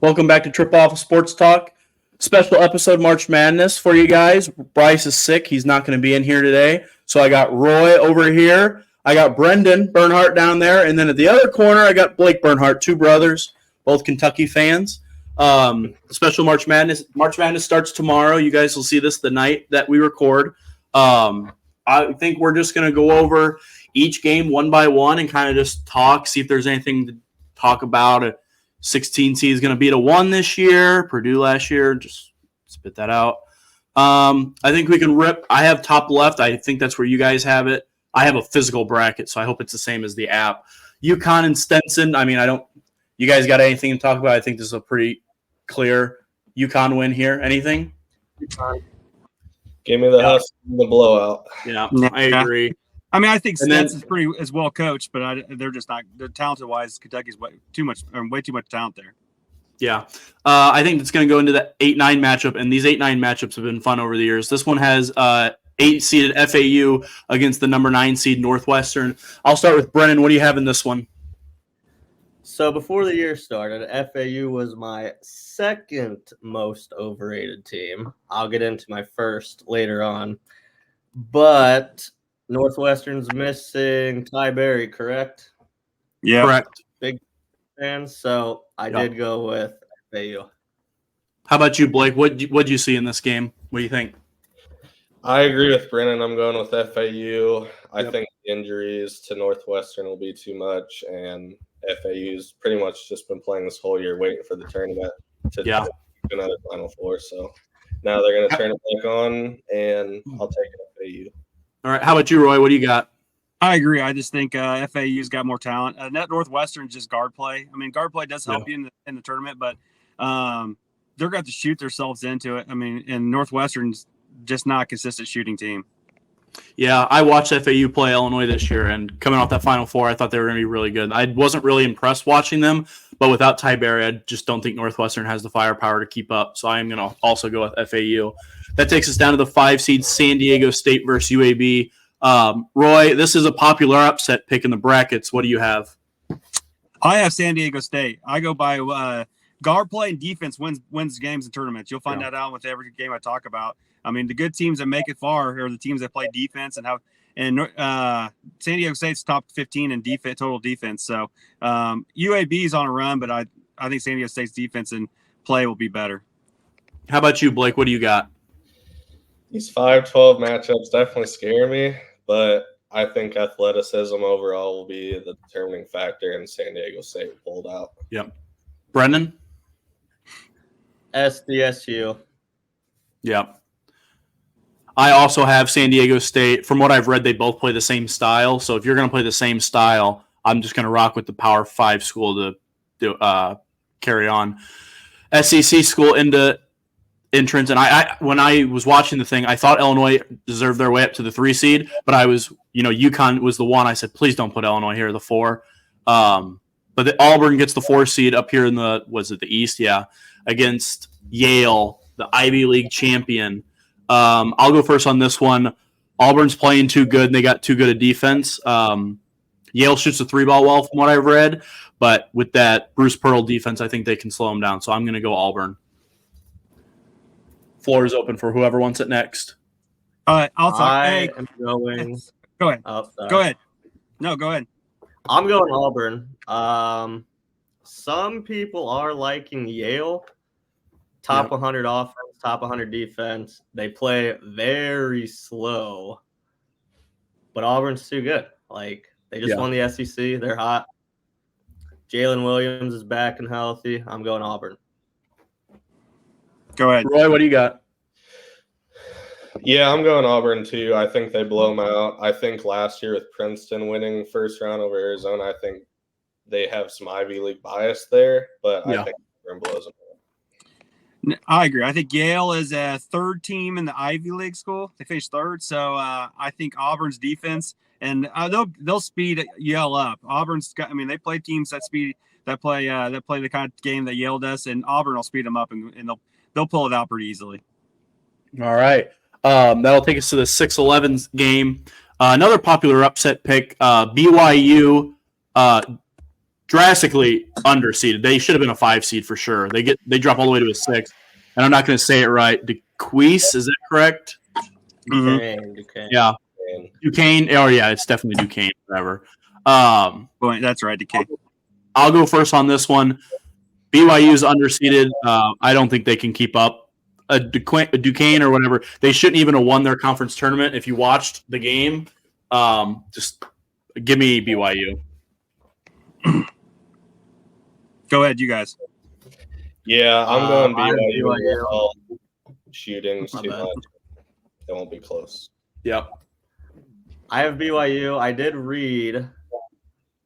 Welcome back to Trip Off Sports Talk. Special episode March Madness for you guys. Bryce is sick. He's not going to be in here today. So I got Roy over here. I got Brendan Bernhardt down there. And then at the other corner, I got Blake Bernhardt, two brothers, both Kentucky fans. Special March Madness. March Madness starts tomorrow. You guys will see this the night that we record. I think we're just going to go over each game one by one and kind of just talk, see if there's anything to talk about. 16 seed is going to beat a 1 this year. Purdue last year. Just spit that out. I think we can rip. I have top left. I think that's where you guys have it. I have a physical bracket, so I hope it's the same as the app. UConn and Stenson. I mean, I don't. You guys got anything to talk about? I think this is a pretty clear UConn win here. Anything? Give me the hustle and the blowout. Yeah, I agree. I mean, I think Stetson's pretty as well coached, but they're just not. They're talented wise. Kentucky's way too much talent there. Yeah, I think it's going to go into the 8-9 matchup, and these 8-9 matchups have been fun over the years. This one has 8-seeded FAU against the number 9 seed Northwestern. I'll start with Brennan. What do you have in this one? So before the year started, FAU was my second most overrated team. I'll get into my first later on, but Northwestern's missing Ty Berry, correct? Yeah, correct. Big fans, so I did go with FAU. How about you, Blake? What did you see in this game? What do you think? I agree with Brennan. I'm going with FAU. I think injuries to Northwestern will be too much, and FAU's pretty much just been playing this whole year waiting for the tournament to do another Final Four. So now they're going to turn it back on, and I'll take FAU. All right. How about you, Roy? What do you got? I agree. I just think FAU's got more talent. Northwestern's just guard play. I mean, guard play does help you in the tournament, but they're going to shoot themselves into it. I mean, and Northwestern's just not a consistent shooting team. Yeah, I watched FAU play Illinois this year, and coming off that Final Four, I thought they were going to be really good. I wasn't really impressed watching them, but without Ty Berry, I just don't think Northwestern has the firepower to keep up. So I am going to also go with FAU. That takes us down to the 5 seed San Diego State versus UAB. Roy, this is a popular upset pick in the brackets. What do you have? I have San Diego State. I go by guard play and defense wins games and tournaments. You'll find that out with every game I talk about. I mean, the good teams that make it far are the teams that play defense and have. And San Diego State's top 15 in total defense. So UAB is on a run, but I think San Diego State's defense and play will be better. How about you, Blake? What do you got? These 5-12 matchups definitely scare me, but I think athleticism overall will be the determining factor, and San Diego State pulled out. Yep. Brendan? SDSU. Yep. I also have San Diego State. From what I've read, they both play the same style. So if you're going to play the same style, I'm just going to rock with the Power 5 school to carry on. SEC school into entrance. And I when I was watching the thing, I thought Illinois deserved their way up to the 3 seed, but UConn was the one. I said, please don't put Illinois here, the 4. But Auburn gets the 4 seed up here in the East? Yeah. Against Yale, the Ivy League champion. I'll go first on this one. Auburn's playing too good, and they got too good a defense. Yale shoots the 3-ball well from what I've read, but with that Bruce Pearl defense, I think they can slow them down. So I'm going to go Auburn. Floor is open for whoever wants it next. All right, I'll talk. I am going. Go ahead. Oh, go ahead. No, go ahead. I'm going Auburn. Some people are liking Yale. Top 100 offense, top 100 defense. They play very slow, but Auburn's too good. Like, they just won the SEC. They're hot. Jalen Williams is back and healthy. I'm going Auburn. Go ahead. Roy, what do you got? Yeah, I'm going Auburn too. I think they blow them out. I think last year with Princeton winning first round over Arizona, I think they have some Ivy League bias there, but I think Auburn blows them out. I agree. I think Yale is a 3rd team in the Ivy League school. They finished 3rd, so I think Auburn's defense and they'll speed Yale up. Auburn's got. I mean, they play teams that play the kind of game that Yale does, and Auburn will speed them up and they'll pull it out pretty easily. All right, that'll take us to the 6-11 game. Another popular upset pick: BYU drastically underseeded. They should have been a 5 seed for sure. They drop all the way to a 6. And I'm not going to say it right. DeQueese, is that correct? Duquesne. Yeah. Duquesne. Oh, yeah, it's definitely Duquesne. Whatever. That's right, Duquesne. I'll go first on this one. BYU's underseeded. I don't think they can keep up. A Duquesne or whatever, they shouldn't even have won their conference tournament. If you watched the game, just give me BYU. Go ahead, you guys. Yeah, I'm going BYU. BYU. Shooting's too much. It won't be close. Yep. I have BYU. I did read,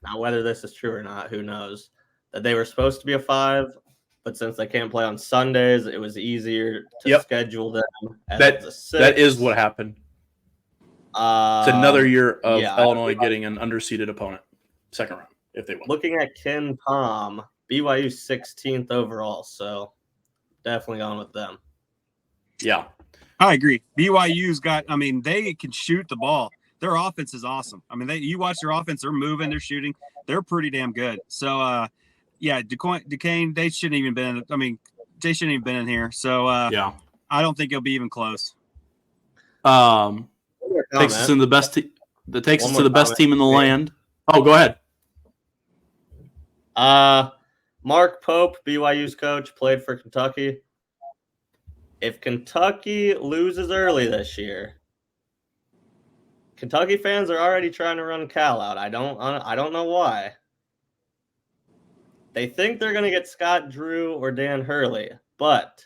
now whether this is true or not, who knows, that they were supposed to be a 5, but since they can't play on Sundays, it was easier to schedule them as a 6. That is what happened. It's another year of Illinois getting an underseeded opponent. Second round, if they win. Looking at Ken Pom, BYU 16th overall, so definitely going with them. Yeah. I agree. BYU's got, they can shoot the ball. Their offense is awesome. You watch their offense, they're moving, they're shooting. They're pretty damn good. So, Duquesne, they shouldn't even been they shouldn't even been in here. So, I don't think it'll be even close. Takes us in the best team in the land. Oh, go ahead. Mark Pope, BYU's coach, played for Kentucky. If Kentucky loses early this year, Kentucky fans are already trying to run Cal out. I don't know why. They think they're going to get Scott Drew or Dan Hurley, but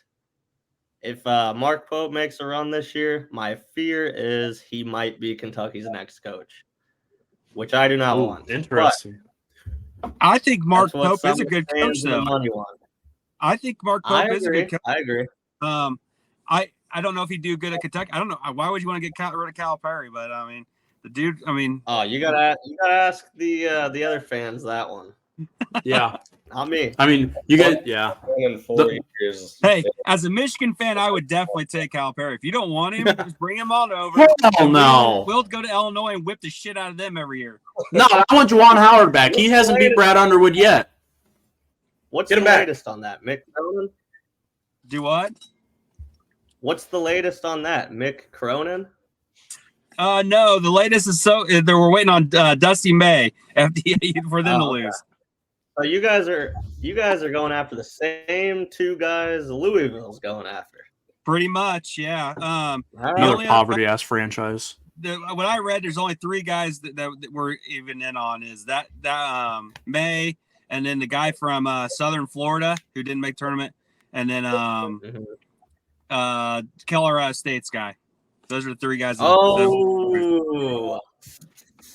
if Mark Pope makes a run this year, my fear is he might be Kentucky's next coach, which I do not want. Interesting. I think Mark Pope is a good coach, though. I think Mark Pope is a good coach. I agree. I don't know if he'd do good at Kentucky. I don't know. Why would you want to get rid of Calipari? But the dude. Oh, you gotta ask the other fans that one. Yeah. Not me. You guys. Yeah. In 4 years. Hey, as a Michigan fan, I would definitely take Calipari. If you don't want him, just bring him on over. Hell no. We'll go to Illinois and whip the shit out of them every year. No, I want Juwan Howard back. He hasn't beat Brad Underwood yet. What's the latest on that, Mick Cronin? Do what? What's the latest on that, Mick Cronin? No, the latest is they were waiting on Dusty May for them to lose. So you guys are going after the same 2 guys Louisville's going after. Pretty much, yeah. Another poverty-ass franchise. What I read, there's only 3 guys that we're even in on. Is that May, and then the guy from Southern Florida who didn't make tournament, and then Colorado State's guy. Those are the 3 guys.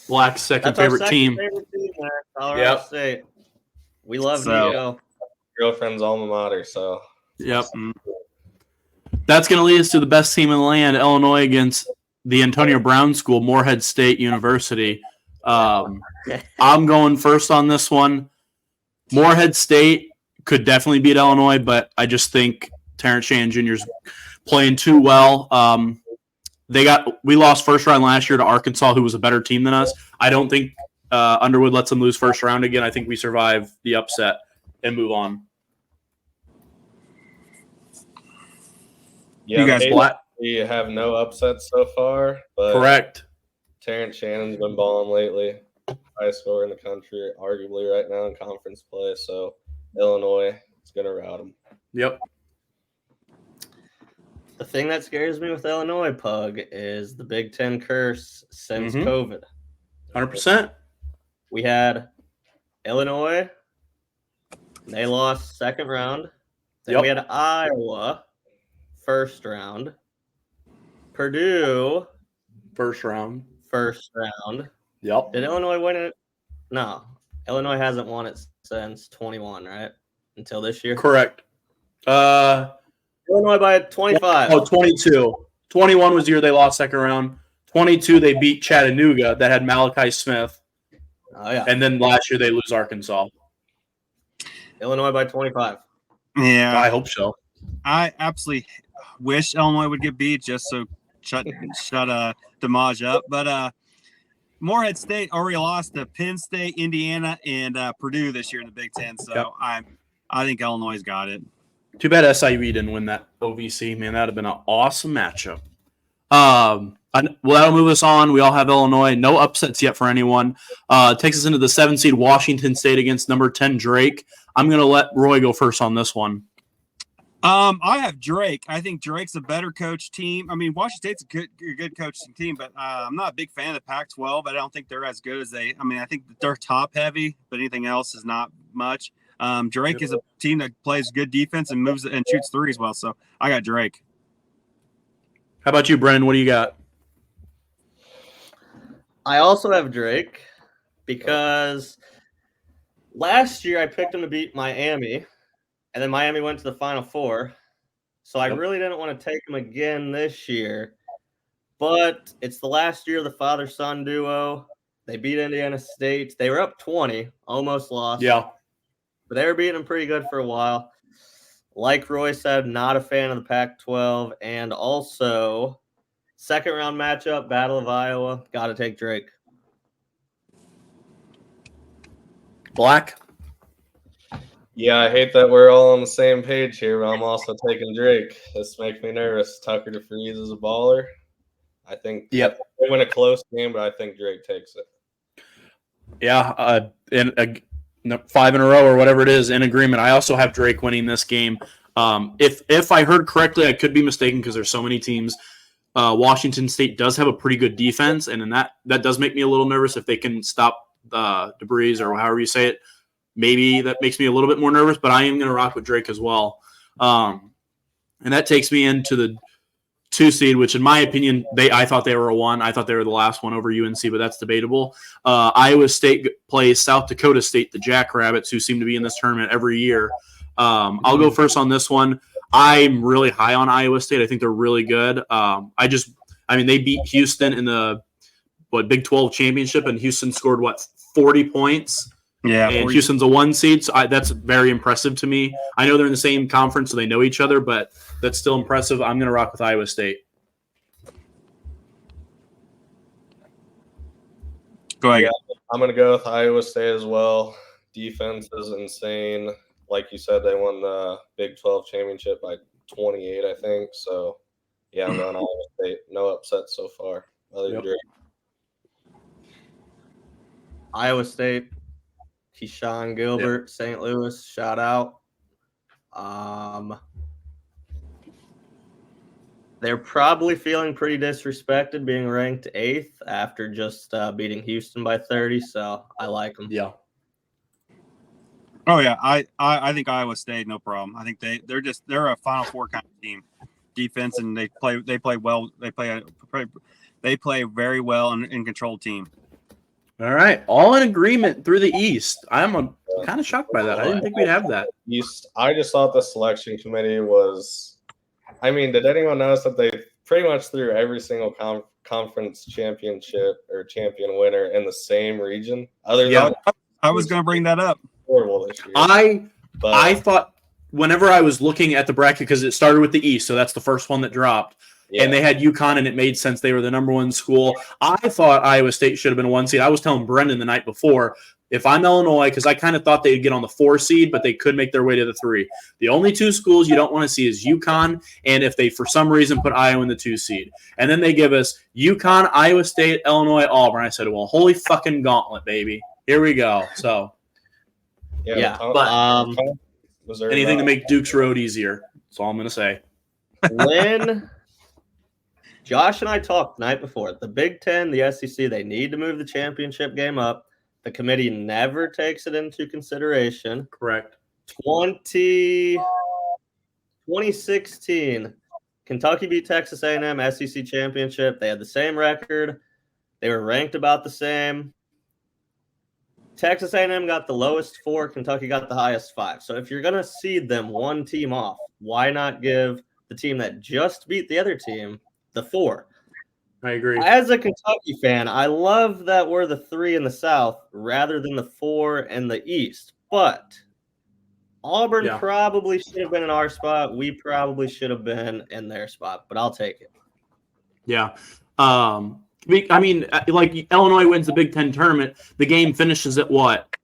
Black's second favorite team. Colorado State. We love Nico. Girlfriend's alma mater, so. Yep. That's going to lead us to the best team in the land, Illinois against the Antonio Brown School, Morehead State University. I'm going first on this one. Morehead State could definitely beat Illinois, but I just think Terrence Shannon Jr. is playing too well. We lost first round last year to Arkansas, who was a better team than us. I don't think Underwood lets them lose first round again. I think we survive the upset and move on. Yeah, you guys, we have no upsets so far. But correct. Terrence Shannon's been balling lately. Highest scorer in the country, arguably right now in conference play. So Illinois is going to rout him. Yep. The thing that scares me with Illinois, Pug, is the Big Ten curse since COVID. 100%. We had Illinois. They lost second round. Then we had Iowa first round. Purdue first round. Yep. Did Illinois win it? No. Illinois hasn't won it since 21, right? Until this year? Correct. Illinois by 25. Oh, 22. 21 was the year they lost second round. 22, they beat Chattanooga that had Malachi Smith. Oh, yeah. And then last year they lose Arkansas. Illinois by 25. Yeah. I hope so. I absolutely wish Illinois would get beat just so shut Damage up. But Morehead State already lost to Penn State, Indiana, and Purdue this year in the Big Ten. So I think Illinois got it. Too bad SIU didn't win that OVC, man. That would have been an awesome matchup. Well, that'll move us on. We all have Illinois. No upsets yet for anyone. Takes us into the 7 seed Washington State against number 10 Drake. I'm going to let Roy go first on this one. I have Drake. I think Drake's a better coach team. I mean, Washington State's a good coaching team, but I'm not a big fan of the Pac-12. I don't think they're as good as they. I mean, I think they're top heavy, but anything else is not much. Drake is a team that plays good defense and moves and shoots threes well. So I got Drake. How about you, Brennan? What do you got? I also have Drake because last year I picked him to beat Miami. And then Miami went to the Final Four. So I really didn't want to take him again this year. But it's the last year of the father-son duo. They beat Indiana State. They were up 20, almost lost. Yeah. But they were beating them pretty good for a while. Like Roy said, not a fan of the Pac-12. And also, second-round matchup, Battle of Iowa. Got to take Drake. Black? Yeah, I hate that we're all on the same page here, but I'm also taking Drake. This makes me nervous. Tucker to freeze is a baller. I think they win a close game, but I think Drake takes it. Yeah, 5 in a row or whatever it is, in agreement. I also have Drake winning this game. If I heard correctly, I could be mistaken because there's so many teams. Washington State does have a pretty good defense, and that does make me a little nervous if they can stop Debris or however you say it. Maybe that makes me a little bit more nervous, but I am going to rock with Drake as well. And that takes me into the 2 seed, which in my opinion, I thought they were a 1. I thought they were the last one over UNC, but that's debatable. Iowa State plays South Dakota State, the Jackrabbits, who seem to be in this tournament every year. I'll go first on this one. I'm really high on Iowa State. I think they're really good. They beat Houston in the Big 12 championship, and Houston scored 40 points. Yeah, and Houston's a 1 seed, so that's very impressive to me. I know they're in the same conference, so they know each other, but that's still impressive. I'm going to rock with Iowa State. Go ahead. Yeah, I'm going to go with Iowa State as well. Defense is insane. Like you said, they won the Big 12 championship by 28, I think. So, yeah, I'm going Iowa State. No upsets so far. Other than Drake. Iowa State. Keyshawn Gilbert, St. Louis, shout out. They're probably feeling pretty disrespected being ranked 8th after just beating Houston by 30, so I like them. Yeah. Oh yeah, I think Iowa State, no problem. I think they're a Final Four kind of team, defense, and they play well. They play very well and controlled team. All right, all in agreement through the East. I'm kind of shocked by that. I didn't think we'd have that. East. I just thought the selection committee was. I mean, did anyone notice that they pretty much threw every single conference championship or champion winner in the same region? I was going to bring that up. Horrible this year. I thought whenever I was looking at the bracket, because it started with the East, so that's the first one that dropped. Yeah. And they had UConn, and it made sense. They were the number 1 school. I thought Iowa State should have been a 1 seed. I was telling Brendan the night before, if I'm Illinois, because I kind of thought they'd get on the 4 seed, but they could make their way to the 3. The only 2 schools you don't want to see is UConn, and if they, for some reason, put Iowa in the 2 seed. And then they give us UConn, Iowa State, Illinois, Auburn. I said, well, holy fucking gauntlet, baby. Here we go. So, but anything to make Duke's road easier. That's all I'm going to say. When Josh and I talked the night before, the Big Ten, the SEC, they need to move the championship game up. The committee never takes it into consideration. Correct. 2016, Kentucky beat Texas A&M SEC championship. They had the same record. They were ranked about the same. Texas A&M got the lowest 4. Kentucky got the highest 5. So if you're going to seed them 1 team off, why not give the team that just beat the other team the 4? I agree. As a Kentucky fan, I love that we're the 3 in the South rather than the 4 in the East. But Auburn probably should have been in our spot. We probably should have been in their spot, but I'll take it. Yeah. I mean, like Illinois wins the Big Ten tournament. The game finishes at what?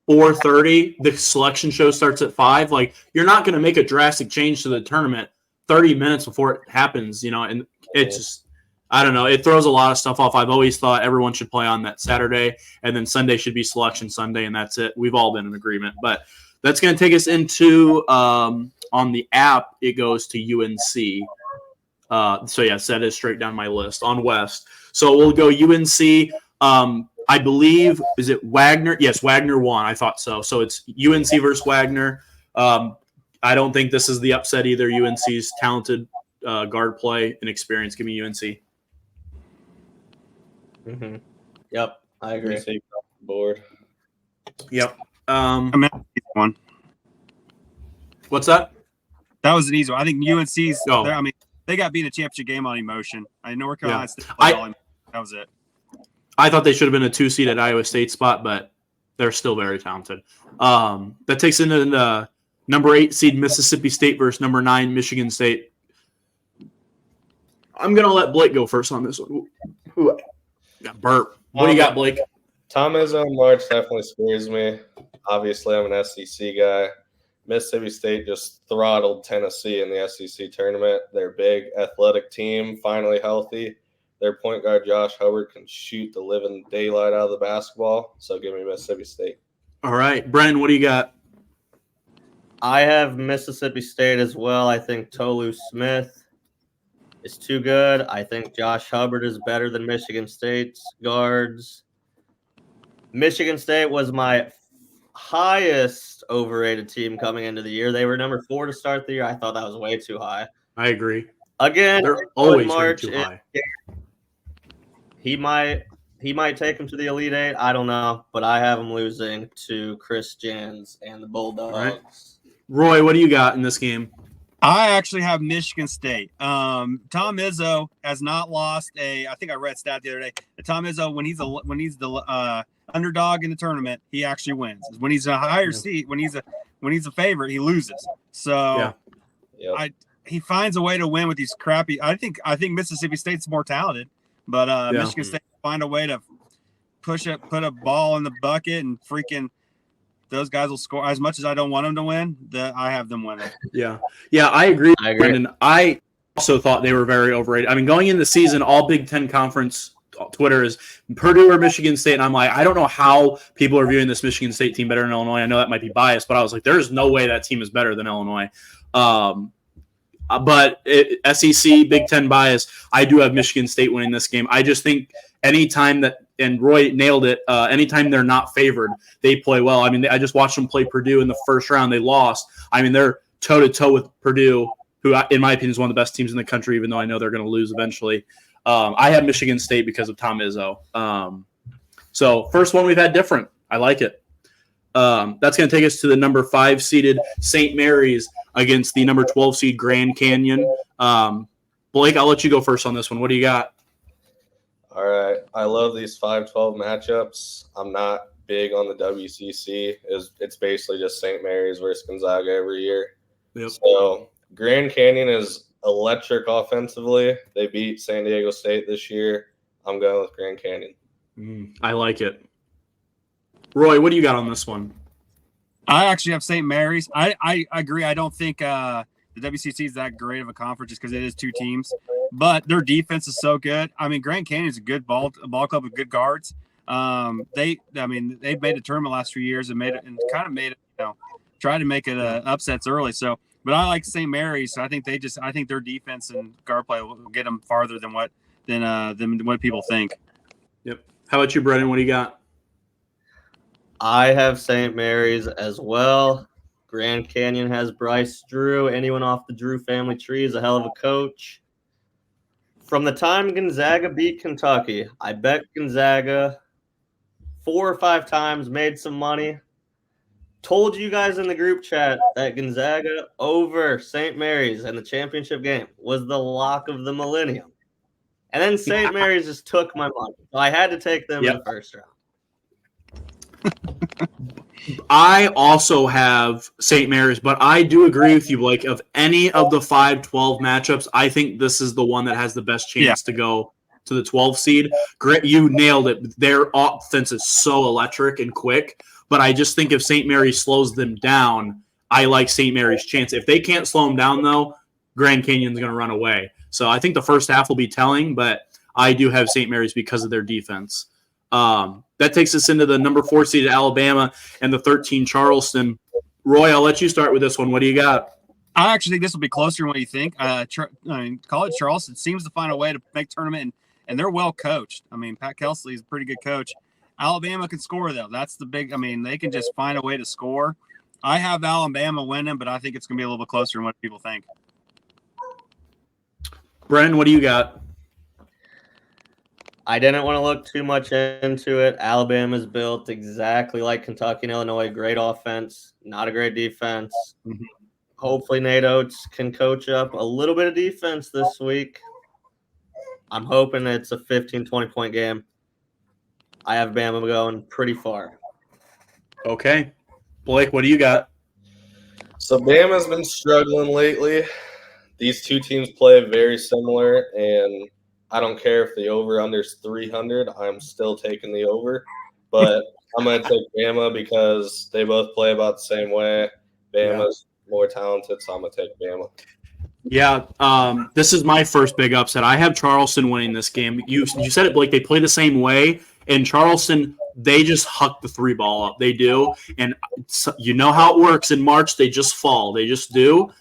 4:30. The selection show starts at 5. Like, you're not going to make a drastic change to the tournament 30 minutes before it happens, and it's just, I don't know. It throws a lot of stuff off. I've always thought everyone should play on that Saturday, and then Sunday should be selection Sunday, and that's it. We've all been in agreement. But that's going to take us into, on the app, it goes to UNC. So, yes, that is straight down my list on West. So we'll go UNC. I believe, is it Wagner? Yes, Wagner won. I thought so. So it's UNC versus Wagner. I don't think this is the upset either. UNC's talented guard play and experience. Give me UNC. Mm-hmm. Yep, I agree. Board. Yep. One. What's that? That was an easy one. I think UNC's. Oh. I mean, they got beat in a championship game on emotion. I know North Carolina. Yeah. That was it. I thought they should have been a 2 seed at Iowa State spot, but they're still very talented. That takes into the number 8 seed Mississippi State versus number 9 Michigan State. I'm gonna let Blake go first on this one. Ooh. Got burp. What do you got, Blake? Tom Izzo in March definitely scares me. Obviously, I'm an SEC guy. Mississippi State just throttled Tennessee in the SEC tournament. They're a big, athletic team, finally healthy. Their point guard, Josh Hubbard, can shoot the living daylight out of the basketball. So give me Mississippi State. All right. Brennan, what do you got? I have Mississippi State as well. I think Tolu Smith is too good. I think Josh Hubbard is better than Michigan State's guards. Michigan State was my highest overrated team coming into the year. They were number 4 to start the year. I thought that was way too high. I agree. Again, they're always March, too high. He might take him to the Elite Eight. I don't know, but I have him losing to Chris Jans and the Bulldogs. Right. Roy, what do you got in this game? I actually have Michigan State. Tom Izzo has not lost I think I read a stat the other day. Tom Izzo, when he's the underdog in the tournament, he actually wins. When he's a higher seed, when he's a favorite, he loses. So he finds a way to win with these crappy. I think Mississippi State's more talented, but Michigan State find a way to put a ball in the bucket, and freaking those guys will score. As much as I don't want them to win, I have them winning. Yeah, I agree. Brendan. I also thought they were very overrated. I mean, going into the season, all Big Ten conference Twitter is Purdue or Michigan State, and I'm like, I don't know how people are viewing this Michigan State team better than Illinois. I know that might be biased, but I was like, there's no way that team is better than Illinois. But SEC, Big Ten bias, I do have Michigan State winning this game. I just think anytime that, and Roy nailed it, anytime they're not favored, they play well. I mean, I just watched them play Purdue in the first round. They lost. I mean, they're toe-to-toe with Purdue, who, in my opinion, is one of the best teams in the country, even though I know they're going to lose eventually. I have Michigan State because of Tom Izzo. So first one we've had different. I like it. That's going to take us to the number 5 seeded St. Mary's against the number 12 seed Grand Canyon. Blake, I'll let you go first on this one. What do you got? All right. I love these 5-12 matchups. I'm not big on the WCC. It's basically just St. Mary's versus Gonzaga every year. Yep. So Grand Canyon is electric offensively. They beat San Diego State this year. I'm going with Grand Canyon. I like it. Roy, what do you got on this one? I actually have St. Mary's. I agree. I don't think the WCC is that great of a conference just because it is 2 teams, but their defense is so good. I mean, Grand Canyon is a good ball club with good guards. They've made a tournament last few years and tried to make it upsets early. So, but I like St. Mary's. So I think their defense and guard play will get them farther than what people think. Yep. How about you, Brennan? What do you got? I have St. Mary's as well. Grand Canyon has Bryce Drew. Anyone off the Drew family tree is a hell of a coach. From the time Gonzaga beat Kentucky, I bet Gonzaga 4 or 5 times, made some money. Told you guys in the group chat that Gonzaga over St. Mary's in the championship game was the lock of the millennium. And then St. Mary's just took my money. So I had to take them in the first round. I also have St. Mary's, but I do agree with you, Blake. Of any of the 5-12 matchups, I think this is the one that has the best chance to go to the 12 seed. Grant, you nailed it. Their offense is so electric and quick, but I just think if St. Mary's slows them down, I like St. Mary's chance. If they can't slow them down, though, Grand Canyon's going to run away. So I think the first half will be telling, but I do have St. Mary's because of their defense. That takes us into the number 4 seed Alabama and the 13 Charleston. Roy, I'll let you start with this one. What do you got? I actually think this will be closer than what you think. College Charleston seems to find a way to make tournament, and they're well coached. I mean, Pat Kelsey is a pretty good coach. Alabama can score, though. That's the big – I mean, they can just find a way to score. I have Alabama winning, but I think it's going to be a little bit closer than what people think. Bren, what do you got? I didn't want to look too much into it. Alabama's built exactly like Kentucky and Illinois. Great offense, not a great defense. Mm-hmm. Hopefully Nate Oates can coach up a little bit of defense this week. I'm hoping it's a 15, 20-point game. I have Bama going pretty far. Okay. Blake, what do you got? So Bama's been struggling lately. These two teams play very similar, and I don't care if the over-under is 300. I'm still taking the over. But I'm going to take Bama because they both play about the same way. Bama's more talented, so I'm going to take Bama. Yeah, this is my first big upset. I have Charleston winning this game. You said it, Blake. They play the same way. And Charleston, they just huck the 3 ball up. They do. And you know how it works in March. They just fall. They just do.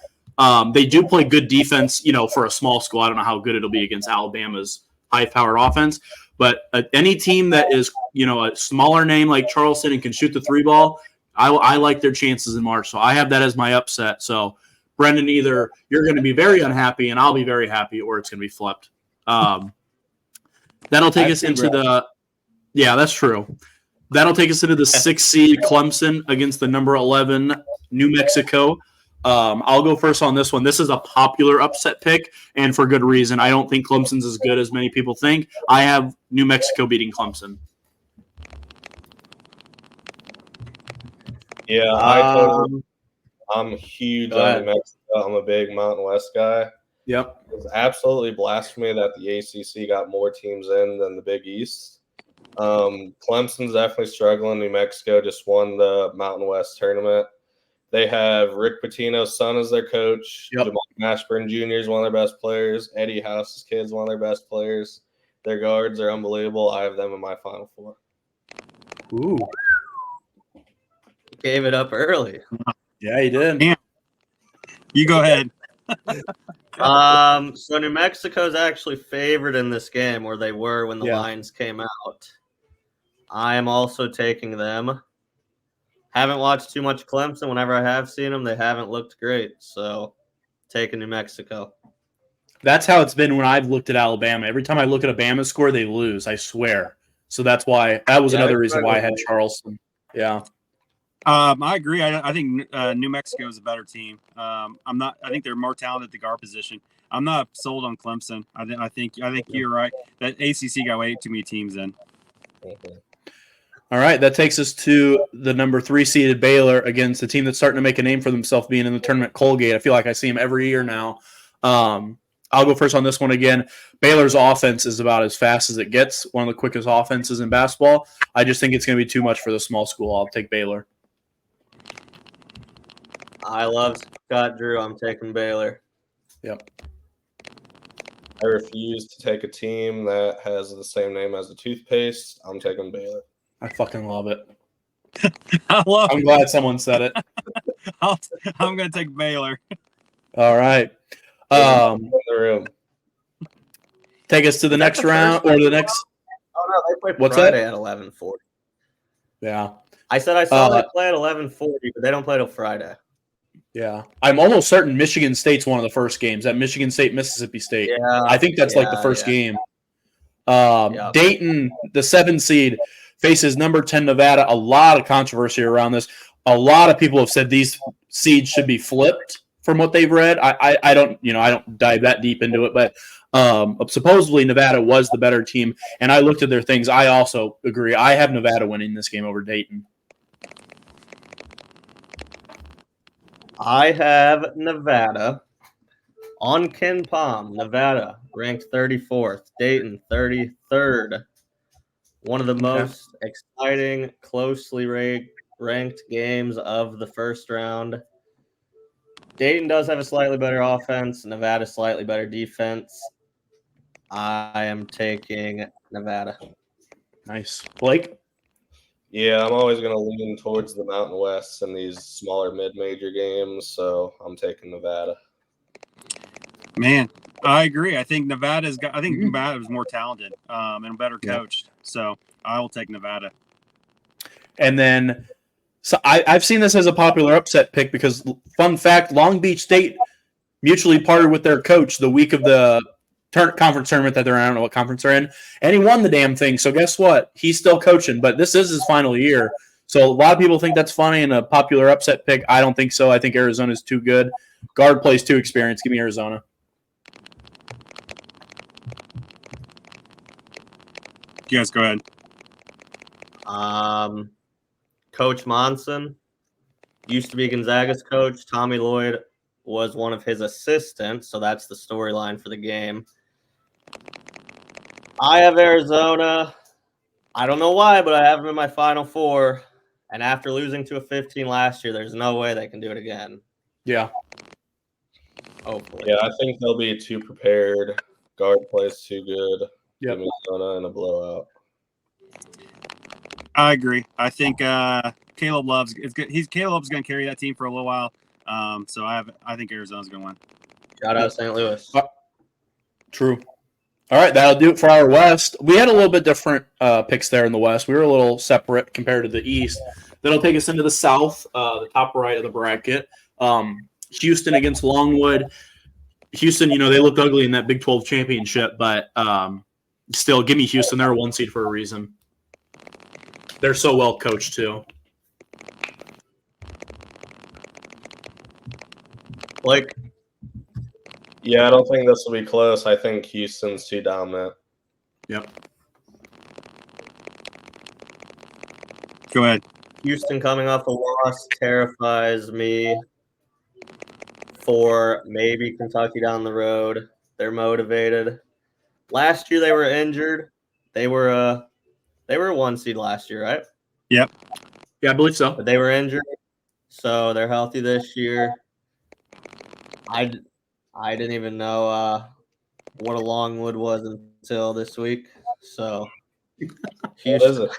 They do play good defense, for a small school. I don't know how good it'll be against Alabama's high-powered offense. But any team that is, a smaller name like Charleston and can shoot the 3 ball, I like their chances in March. So I have that as my upset. So, Brendan, either you're going to be very unhappy and I'll be very happy, or it's going to be flipped. That'll take us into the – yeah, that's true. That'll take us into the 6th seed Clemson against the number 11 New Mexico. I'll go first on this one. This is a popular upset pick, and for good reason. I don't think Clemson's as good as many people think. I have New Mexico beating Clemson. Yeah, I'm huge on New Mexico. I'm a big Mountain West guy. Yep. It's absolutely blasphemy that the ACC got more teams in than the Big East. Clemson's definitely struggling. New Mexico just won the Mountain West tournament. They have Rick Pitino's son as their coach. Yep. Jamal Mashburn Jr. is one of their best players. Eddie House's kid's one of their best players. Their guards are unbelievable. I have them in my Final Four. Ooh. Gave it up early. Yeah, he did. Yeah. You go ahead. So New Mexico's actually favored in this game, or they were when the lines came out. I am also taking them. Haven't watched too much Clemson. Whenever I have seen them, they haven't looked great. So, taking New Mexico. That's how it's been when I've looked at Alabama. Every time I look at a Bama score, they lose, I swear. So that's why – that was another reason why I had Charleston. Yeah. I agree. I think New Mexico is a better team. I think they're more talented at the guard position. I'm not sold on Clemson. I think you're right. That ACC got way too many teams in. All right, that takes us to the number 3 seeded Baylor against the team that's starting to make a name for themselves being in the tournament, Colgate. I feel like I see them every year now. I'll go first on this one again. Baylor's offense is about as fast as it gets, one of the quickest offenses in basketball. I just think it's going to be too much for the small school. I'll take Baylor. I love Scott Drew. I'm taking Baylor. Yep. I refuse to take a team that has the same name as the toothpaste. I'm taking Baylor. I fucking love it. I'm glad someone said it. I'm going to take Baylor. All right. In the room. Take us to the next round or the next. Oh no, they play What's Friday that? at 11:40. Yeah. I said I saw they play at 11:40, but they don't play till Friday. Yeah. I'm almost certain Michigan State's one of the first games. That Michigan State, Mississippi State. Yeah. I think that's like the first game. Yep. Dayton, the 7 seed, faces number 10 Nevada. A lot of controversy around this. A lot of people have said these seeds should be flipped from what they've read. I don't dive that deep into it, but supposedly Nevada was the better team. And I looked at their things. I also agree. I have Nevada winning this game over Dayton. I have Nevada. On Ken Palm, Nevada, ranked 34th. Dayton, 33rd. One of the most exciting, closely ranked games of the first round. Dayton does have a slightly better offense. Nevada, slightly better defense. I am taking Nevada. Nice. Blake? Yeah, I'm always going to lean towards the Mountain West in these smaller mid-major games, so I'm taking Nevada. Man, I agree. I think Nevada is more talented and better coached. So I will take Nevada. And then, so I've seen this as a popular upset pick because, fun fact, Long Beach State mutually parted with their coach the week of the conference tournament that they're in. I don't know what conference they're in. And he won the damn thing. So guess what? He's still coaching, but this is his final year. So a lot of people think that's funny and a popular upset pick. I don't think so. I think Arizona's too good. Guard plays too experienced. Give me Arizona. You guys go ahead. Coach Monson used to be Gonzaga's coach. Tommy Lloyd was one of his assistants, so that's the storyline for the game. I have Arizona. I don't know why, but I have them in my Final Four. And after losing to a 15 last year, there's no way they can do it again. Yeah. Hopefully. Yeah, I think they'll be too prepared. Guard plays too good. Yep. Arizona in a blowout. I agree. I think Caleb Love's it's good. Caleb's going to carry that team for a little while. So I think Arizona's going to win. Shout out St. Louis. True. All right, that'll do it for our West. We had a little bit different picks there in the West. We were a little separate compared to the East. That'll take us into the South, the top right of the bracket. Houston against Longwood. Houston, they looked ugly in that Big 12 championship, but still, give me Houston. They're a 1 seed for a reason. They're so well coached, too. Blake? Yeah, I don't think this will be close. I think Houston's too dominant. Yep. Go ahead. Houston coming off a loss terrifies me for maybe Kentucky down the road. They're motivated. Last year they were injured. They were a 1 seed last year, right? Yep. Yeah, I believe so. But they were injured, so they're healthy this year. I didn't even know what a Longwood was until this week. So What is it?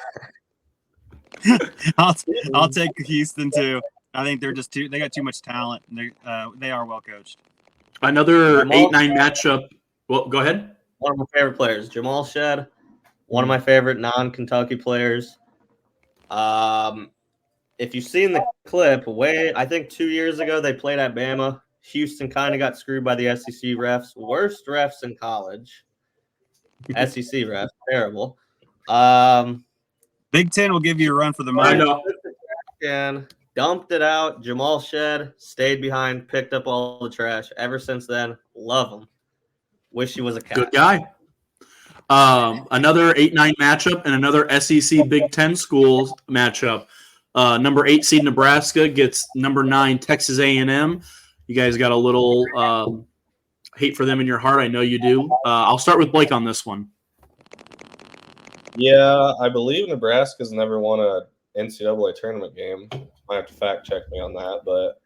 I'll take Houston too. I think they're just they got too much talent. And they are well coached. Another 8-9 matchup. Well, go ahead. One of my favorite players, Jamal Shed, one of my favorite non-Kentucky players. If you've seen the clip, I think 2 years ago they played at Bama. Houston kind of got screwed by the SEC refs. Worst refs in college. SEC refs, terrible. Big Ten will give you a run for the I money. know. And dumped it out. Jamal Shed stayed behind, picked up all the trash. Ever since then, love him. Wish he was a cat. Good guy. Another 8-9 matchup and another SEC Big Ten schools matchup. Number 8 seed Nebraska gets number 9 Texas A&M. You guys got a little hate for them in your heart. I know you do. I'll start with Blake on this one. Yeah, I believe Nebraska's never won a NCAA tournament game. Might have to fact check me on that, but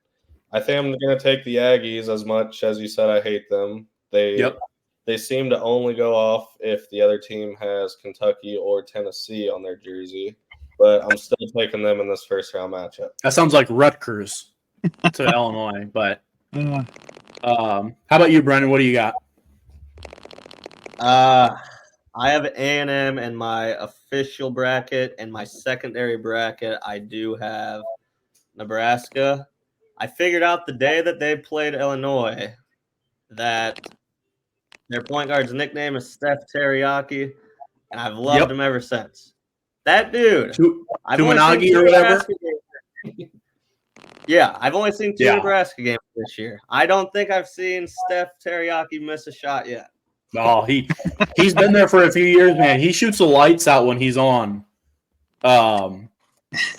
I think I'm going to take the Aggies. As much as you said I hate them. They seem to only go off if the other team has Kentucky or Tennessee on their jersey, but I'm still taking them in this first round matchup. That sounds like Rutgers to Illinois, but how about you, Brendan? What do you got? I have A&M in my official bracket. In my secondary bracket, I do have Nebraska. I figured out the day that they played Illinois that their point guard's nickname is Steph Teriyaki, and I've loved him ever since. That dude. Tumanagi or whatever? Yeah, I've only seen 2 Nebraska games this year. I don't think I've seen Steph Teriyaki miss a shot yet. Oh, he's been there for a few years, man. He shoots the lights out when he's on. How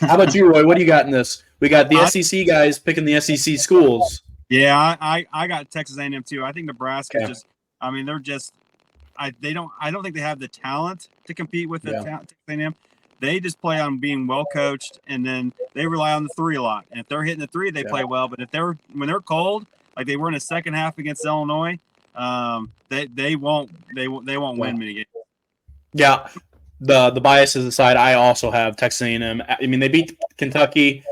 about you, Roy? What do you got in this? We got the SEC guys picking the SEC schools. Yeah, I got Texas A&M too. I think Nebraska Yeah. just. I mean, they're just. I don't think they have the talent to compete with the Texas A&M. They just play on being well coached, and then they rely on the three a lot. And if they're hitting the three, they play well. But if when they're cold, like they were in the second half against Illinois, they won't win many games. Yeah, the biases aside, I also have Texas A&M. I mean, they beat Kentucky.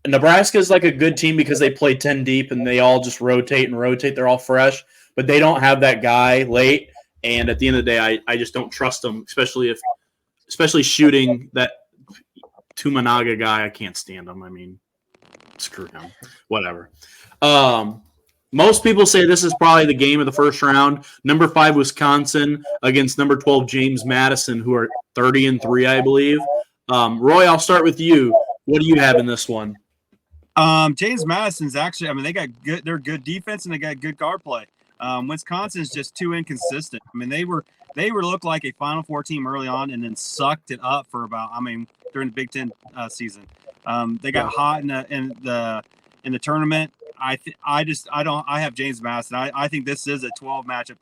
Nebraska is like a good team because they play 10 deep and they all just rotate and rotate. They're all fresh, but they don't have that guy late. And at the end of the day, I just don't trust them, especially shooting that Tumanaga guy. I can't stand him. I mean, screw him. Whatever. Most people say this is probably the game of the first round. Number 5 Wisconsin against number 12 James Madison, who are 30-3, I believe. Roy, I'll start with you. What do you have in this one? James Madison's actually. I mean, they're good defense and they got good guard play. Wisconsin's just too inconsistent. I mean, they were looked like a Final Four team early on and then sucked it up for during the Big Ten season. They got hot in the tournament. I have James Madison. I think this is a 12 matchup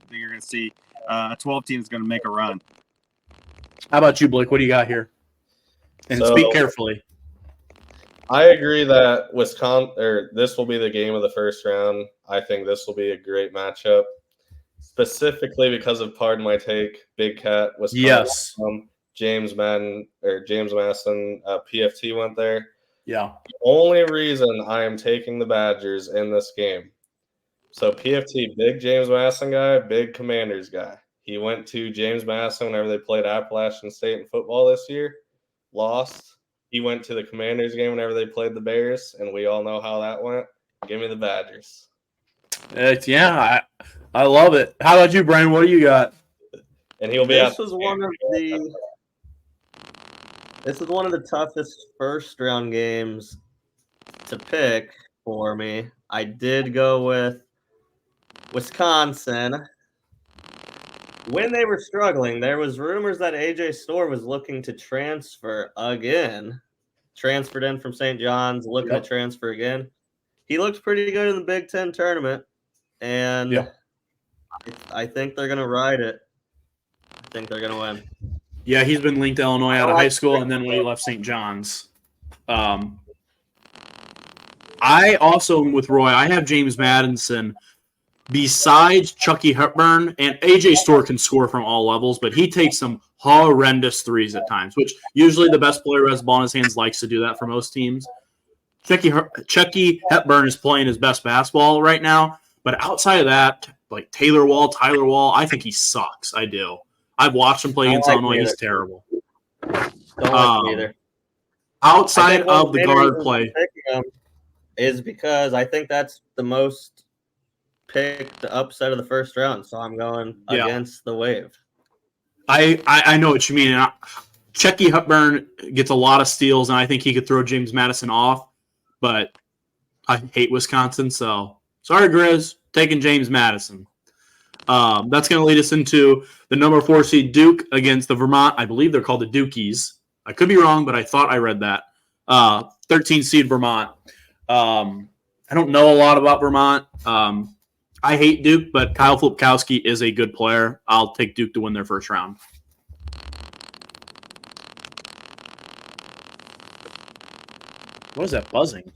you're gonna see a 12 team is gonna make a run. How about you, Blake? What do you got here? And speak carefully. I agree that this will be the game of the first round. I think this will be a great matchup, specifically because of, pardon my take, Big Cat, Wisconsin. Yes. James Madison, PFT went there. Yeah. The only reason I am taking the Badgers in this game. So PFT, big James Madison guy, big Commanders guy. He went to James Madison whenever they played Appalachian State in football this year, lost. He went to the Commanders game whenever they played the Bears, and we all know how that went. Give me the Badgers. I love it. How about you, Brian? What do you got? And he'll be. This was one of the toughest first round games to pick for me. I did go with Wisconsin. When they were struggling, there was rumors that AJ Storr was looking to transfer again. Transferred in from St. John's, looking to transfer again. He looked pretty good in the Big Ten tournament, and I think they're going to ride it. I think they're going to win. Yeah, he's been linked to Illinois out of high school, and then when he left St. John's. I also am with Roy. I have James Madison. Besides Chucky Hepburn, and AJ Storr can score from all levels, but he takes some horrendous threes at times, which usually the best player who has the ball in his hands likes to do that for most teams. Chucky Hepburn is playing his best basketball right now, but outside of that, like Tyler Wall, I think he sucks. I do. I've watched him play against Illinois. He's terrible. Don't like either. Outside of the guard play is because I think that's the most picked upset of the first round, so I'm going against the Wave. I know what you mean. Chucky Hepburn gets a lot of steals, and I think he could throw James Madison off, but I hate Wisconsin, so sorry, Grizz, taking James Madison. That's going to lead us into the number 4 seed Duke against the Vermont. I believe they're called the Dukies. I could be wrong, but I thought I read that. 13 seed Vermont. I don't know a lot about Vermont. I hate Duke, but Kyle Flipkowski is a good player. I'll take Duke to win their first round. What is that buzzing?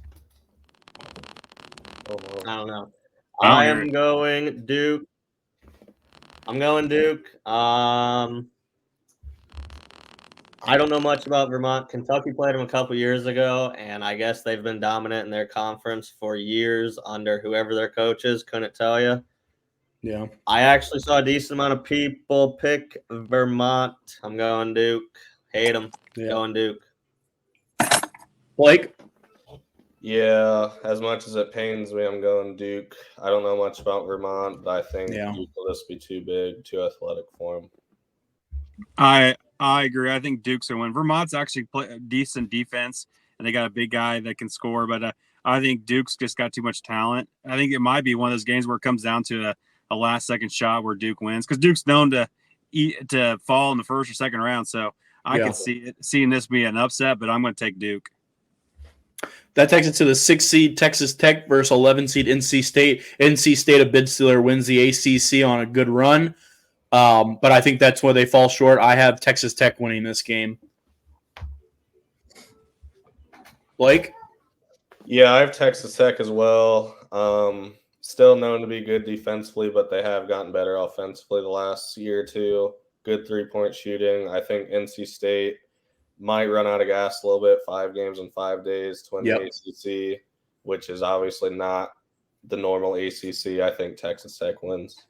I don't know. I'm going Duke. I don't know much about Vermont. Kentucky played them a couple years ago, and I guess they've been dominant in their conference for years under whoever their coach is. Couldn't tell you. Yeah. I actually saw a decent amount of people pick Vermont. I'm going Duke. Hate them. Yeah. Going Duke. Blake? Yeah, as much as it pains me, I'm going Duke. I don't know much about Vermont, but I think Duke will just be too big, too athletic for them. I agree. I think Duke's going to win. Vermont's actually play a decent defense, and they got a big guy that can score, but I think Duke's just got too much talent. I think it might be one of those games where it comes down to a last-second shot where Duke wins, because Duke's known to fall in the first or second round, so I could see seeing this be an upset, but I'm going to take Duke. That takes it to the 6 seed Texas Tech versus 11 seed NC State. NC State, a bid stealer, wins the ACC on a good run. But I think that's where they fall short. I have Texas Tech winning this game. Blake? Yeah, I have Texas Tech as well. Still known to be good defensively, but they have gotten better offensively the last year or two. Good three-point shooting. I think NC State might run out of gas a little bit. 5 games in 5 days to win the ACC, which is obviously not the normal ACC. I think Texas Tech wins.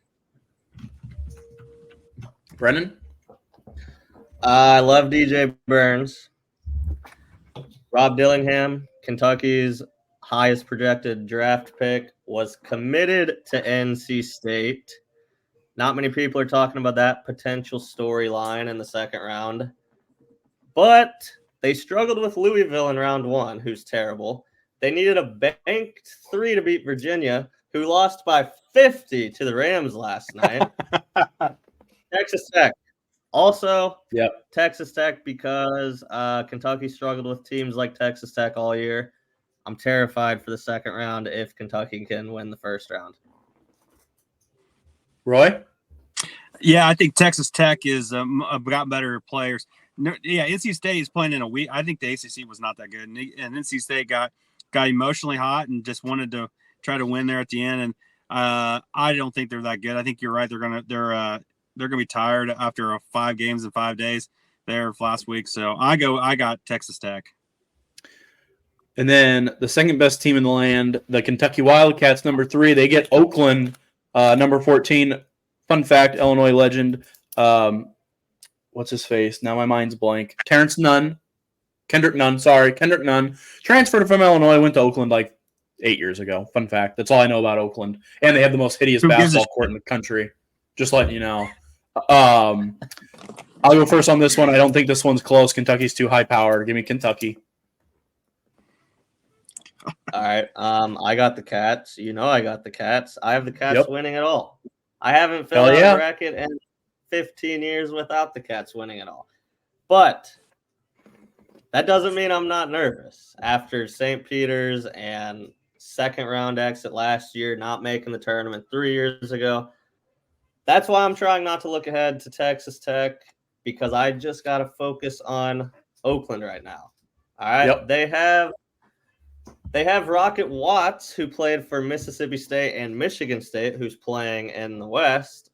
Brennan? I love DJ Burns. Rob Dillingham, Kentucky's highest projected draft pick, was committed to NC State. Not many people are talking about that potential storyline in the second round. But they struggled with Louisville in round 1, who's terrible. They needed a banked 3 to beat Virginia, who lost by 50 to the Rams last night. Texas Tech. Also, Texas Tech, because Kentucky struggled with teams like Texas Tech all year. I'm terrified for the second round if Kentucky can win the first round. Roy? Yeah, I think Texas Tech is got better players. No, yeah, NC State is playing in a week. I think the ACC was not that good, and NC State got emotionally hot and just wanted to try to win there at the end. And I don't think they're that good. I think you're right. They're gonna be tired after 5 games in 5 days there last week. So I got Texas Tech. And then the second best team in the land, the Kentucky Wildcats, number 3. They get Oakland, number 14. Fun fact, Illinois legend. What's his face? Now my mind's blank. Kendrick Nunn. Transferred from Illinois, went to Oakland like 8 years ago. Fun fact. That's all I know about Oakland. And they have the most hideous basketball court in the country. Just letting you know. I'll go first on this one. I don't think this one's close. Kentucky's too high powered. Give me Kentucky. All right. I got the Cats. I got the Cats. I have the Cats winning it all. I haven't filled out a bracket in 15 years without the Cats winning it all. But that doesn't mean I'm not nervous. After St. Peter's and second round exit last year, not making the tournament 3 years ago, that's why I'm trying not to look ahead to Texas Tech, because I just got to focus on Oakland right now. All right. They have Rocket Watts, who played for Mississippi State and Michigan State, who's playing in the West.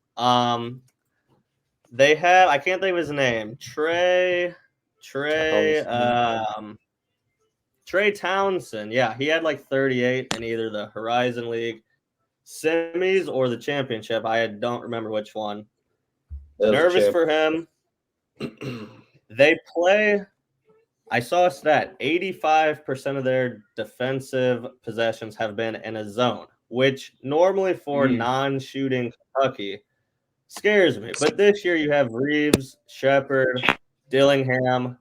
They have, I can't think of his name, Trey Townsend. Yeah, he had like 38 in either the Horizon League semis or the championship. I don't remember which one. Nervous for him. They play. I saw a stat, 85% of their defensive possessions have been in a zone, which normally for non-shooting Kentucky scares me. But this year you have Reeves, Shepard, Dillingham.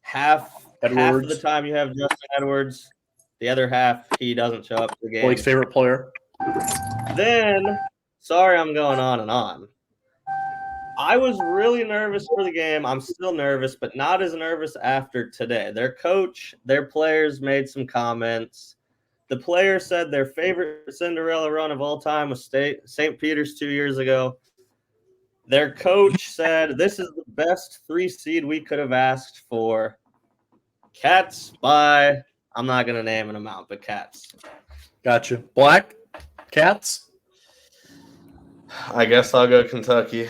Half of the time you have Justin Edwards. The other half, he doesn't show up to the game. Blake's favorite player. Then, sorry I'm going on and on. I was really nervous for the game. I'm still nervous, but not as nervous after today. Their coach, their players made some comments. The player said their favorite Cinderella run of all time was St. Peter's 2 years ago. Their coach said this is the best 3 seed we could have asked for. Cats by, I'm not going to name an amount, but Cats. Gotcha. Black? Cats? I guess I'll go Kentucky.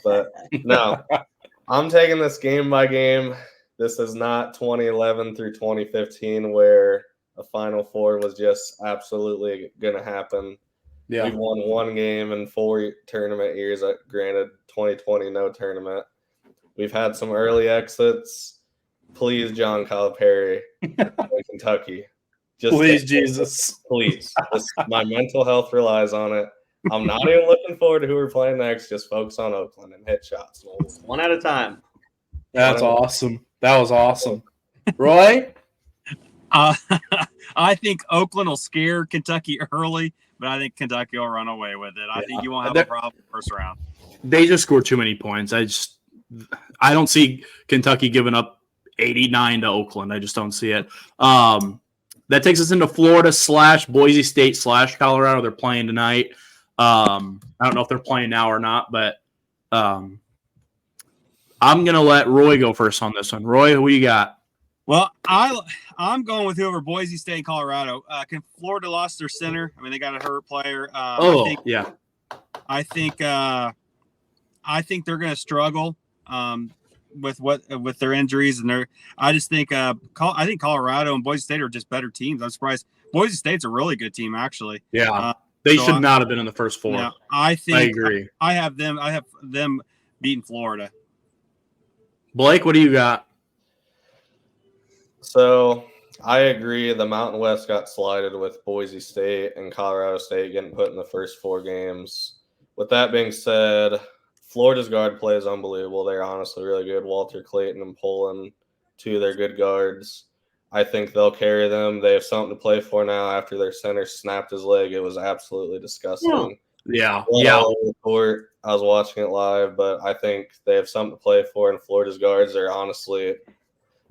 But no, I'm taking this game by game. This is not 2011 through 2015 where a Final Four was just absolutely going to happen. Yeah. We've won 1 game in 4 tournament years. Granted, 2020, no tournament. We've had some early exits. Please, John Calipari in Kentucky. Please, Jesus. Please. My mental health relies on it. I'm not even looking forward to who we're playing next. Just focus on Oakland and hit shots. One at a time. That's awesome. That was awesome. Roy? I think Oakland will scare Kentucky early, but I think Kentucky will run away with it. I think you won't have a problem first round. They just scored too many points. I don't see Kentucky giving up 89 to Oakland. I just don't see it. That takes us into Florida / Boise State / Colorado. They're playing tonight. I don't know if they're playing now or not, but I'm going to let Roy go first on this one. Roy, who you got? Well, I'm going with whoever Boise State and Colorado. Can Florida lost their center? I mean, they got a hurt player. I think they're going to struggle with their injuries, and I just think I think Colorado and Boise State are just better teams. I'm surprised. Boise State's a really good team, actually. Yeah, they should not have been in the first four. Yeah, I agree. I have them beating Florida. Blake, what do you got? So I agree. The Mountain West got slided with Boise State and Colorado State getting put in the first 4 games. With that being said, Florida's guard play is unbelievable. They're honestly really good. Walter Clayton and Poland, 2 of their good guards. I think they'll carry them. They have something to play for now after their center snapped his leg. It was absolutely disgusting. Yeah. The court. I was watching it live, but I think they have something to play for, and Florida's guards are honestly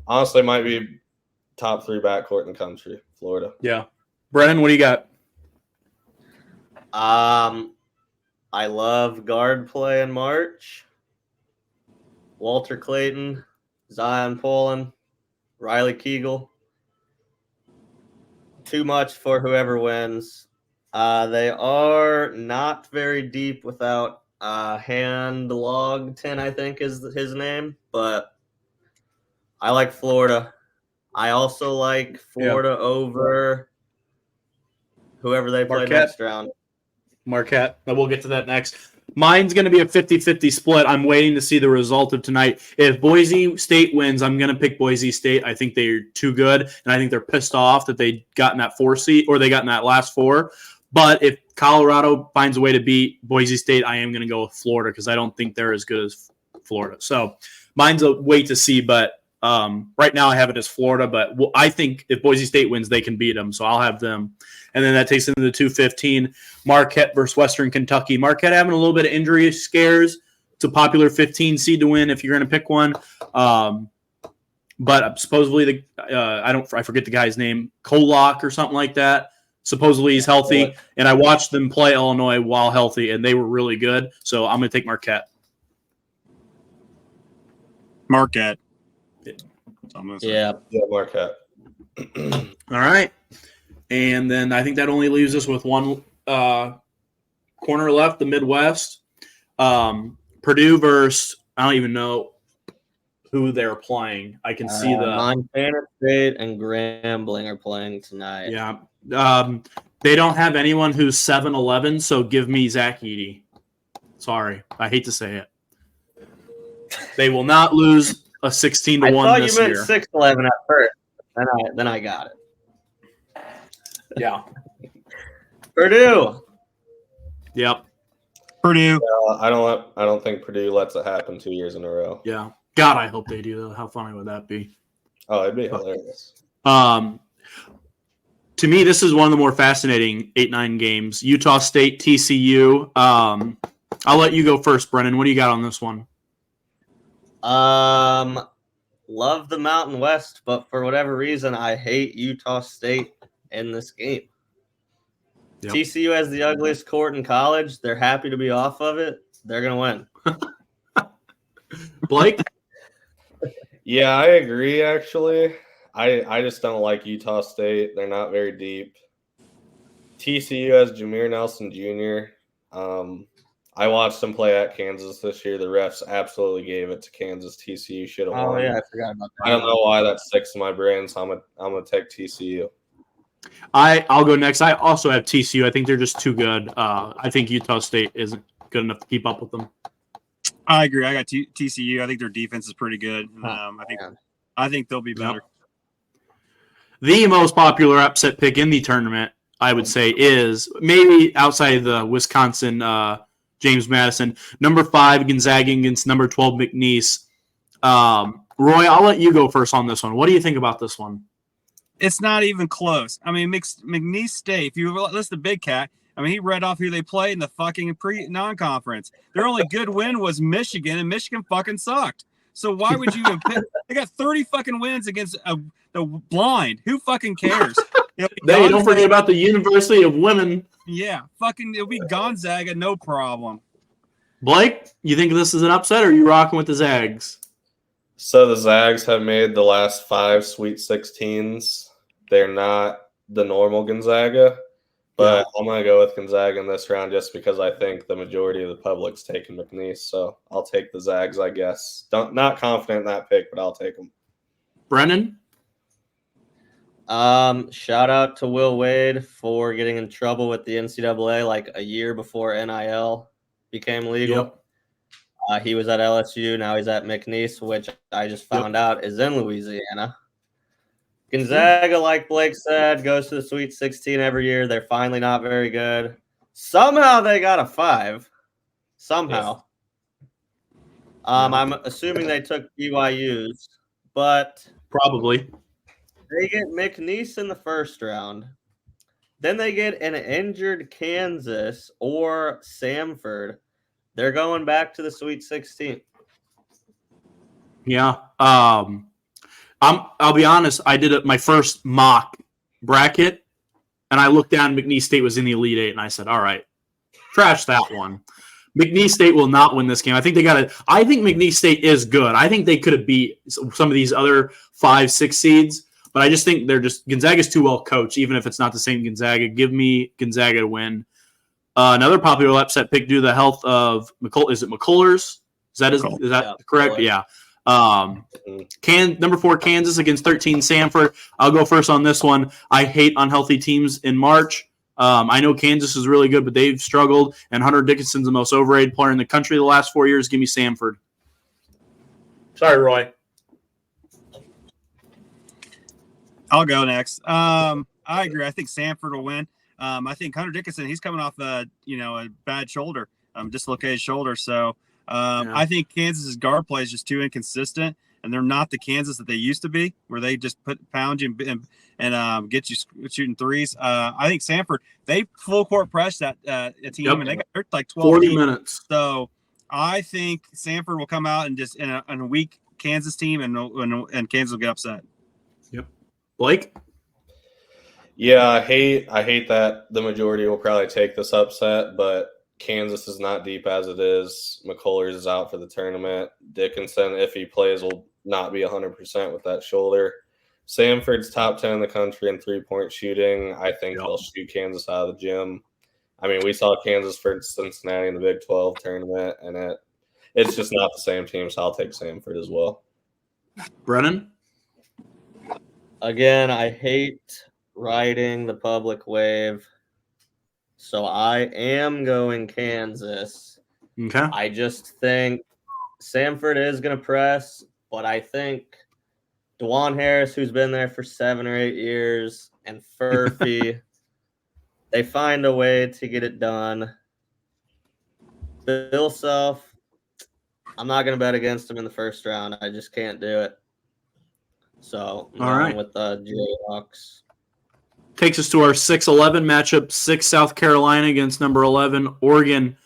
might be top 3 backcourt in the country, Florida. Yeah. Brennan, what do you got? I love guard play in March. Walter Clayton, Zion Poland, Riley Keegle. Too much for whoever wins. They are not very deep without Handlogton, I think is his name, but I like Florida. I also like Florida over whoever they play next round. Marquette. We'll get to that next. Mine's going to be a 50-50 split. I'm waiting to see the result of tonight. If Boise State wins, I'm going to pick Boise State. I think they're too good, and I think they're pissed off that they got in that 4 seat or they got in that last 4. But if Colorado finds a way to beat Boise State, I am going to go with Florida because I don't think they're as good as Florida. So mine's a wait to see, but right now I have it as Florida. But I think if Boise State wins, they can beat them. So I'll have them. And then that takes into the 215, Marquette versus Western Kentucky. Marquette having a little bit of injury scares. It's a popular 15 seed to win if you're going to pick one. But supposedly I forget the guy's name, Kolak or something like that. Supposedly he's healthy, and I watched them play Illinois while healthy, and they were really good. So I'm going to take Marquette. Marquette. Yeah, Marquette. All right. And then I think that only leaves us with one corner left, the Midwest. Purdue versus, I don't even know who they're playing. I can see the Montana State and Grambling are playing tonight. Yeah. They don't have anyone who's 7'11", so give me Zach Edey. Sorry. I hate to say it. They will not lose a 16-1 this year. I thought you meant 6'11" at first. Then I got it. Yeah. Purdue. Yep. Purdue. I don't think Purdue lets it happen 2 years in a row. Yeah. God, I hope they do. How funny would that be? Oh, it'd be hilarious. To me, this is one of the more fascinating 8-9 games. Utah State, TCU. I'll let you go first, Brennan. What do you got on this one? Love the Mountain West, but for whatever reason, I hate Utah State in this game. Yep. TCU has the ugliest court in college. They're happy to be off of it. They're going to win. Blake? Yeah, I agree, actually. I just don't like Utah State. They're not very deep. TCU has Jameer Nelson Jr. I watched them play at Kansas this year. The refs absolutely gave it to Kansas. TCU should have won. Oh, yeah, I forgot about that. I don't know why that sticks in my brain, so I'm gonna take TCU. I'll go next. I also have TCU. I think they're just too good. I think Utah State isn't good enough to keep up with them. I agree. I got TCU. I think their defense is pretty good. I think they'll be better. The most popular upset pick in the tournament, I would say, is maybe outside of the Wisconsin James Madison, number 5 Gonzaga against number 12 McNeese. Roy, I'll let you go first on this one. What do you think about this one? It's not even close. I mean, McNeese State, if you listen to Big Cat, I mean, he read off who they played in the fucking non-conference. Their only good win was Michigan, and Michigan fucking sucked. So why would you even pick? They got 30 fucking wins against the blind. Who fucking cares? They don't forget about the University of Women. Yeah, fucking it'll be Gonzaga, no problem. Blake, you think this is an upset, or are you rocking with the Zags? So the Zags have made the last 5 Sweet 16s. They're not the normal Gonzaga, but I'm going to go with Gonzaga in this round just because I think the majority of the public's taking McNeese. So I'll take the Zags, I guess. Not confident in that pick, but I'll take them. Brennan? Shout out to Will Wade for getting in trouble with the NCAA like a year before NIL became legal. He was at LSU. Now he's at McNeese, which I just found out is in Louisiana. Gonzaga, like Blake said, goes to the Sweet 16 every year. They're finally not very good. Somehow they got a 5. Somehow. I'm assuming they took BYU's, but probably. They get McNeese in the first round. Then they get an injured Kansas or Samford. They're going back to the Sweet 16. Yeah. I'll be honest. I did my first mock bracket, and I looked down. McNeese State was in the Elite Eight, and I said, "All right, trash that one." McNeese State will not win this game. I think they got it. I think McNeese State is good. I think they could have beat some of these other 5, 6 seeds. But I just think Gonzaga's too well coached, even if it's not the same Gonzaga. Give me Gonzaga to win. Another popular upset pick due to the health of is it McCullers? Is that correct? Yeah. Number 4 Kansas against 13 Samford. I'll go first on this one. I hate unhealthy teams in March. I know Kansas is really good, but they've struggled. And Hunter Dickinson's the most overrated player in the country the last 4 years. Give me Samford. Sorry, Roy. I'll go next. I agree. I think Samford will win. I think Hunter Dickinson, he's coming off a bad shoulder, dislocated shoulder. So I think Kansas's guard play is just too inconsistent, and they're not the Kansas that they used to be, where they just pound you and get you shooting threes. I think Samford, they full court press that team, and they got like 40 minutes. So I think Samford will come out and just in a weak Kansas team, and Kansas will get upset. Blake? Yeah, I hate that the majority will probably take this upset, but Kansas is not deep as it is. McCullers is out for the tournament. Dickinson, if he plays, will not be 100% with that shoulder. Samford's top 10 in the country in three-point shooting. I think they'll shoot Kansas out of the gym. I mean, we saw Kansas for Cincinnati in the Big 12 tournament, and it's just not the same team, so I'll take Samford as well. Brennan? Again, I hate riding the public wave, so I am going Kansas. Okay. I just think Samford is going to press, but I think DeJuan Harris, who's been there for 7 or 8 years, and Furphy, they find a way to get it done. Bill Self, I'm not going to bet against him in the first round. I just can't do it. So, all right, with the Jayhawks. Takes us to our 6-11 matchup. 6 South Carolina against number 11 Oregon.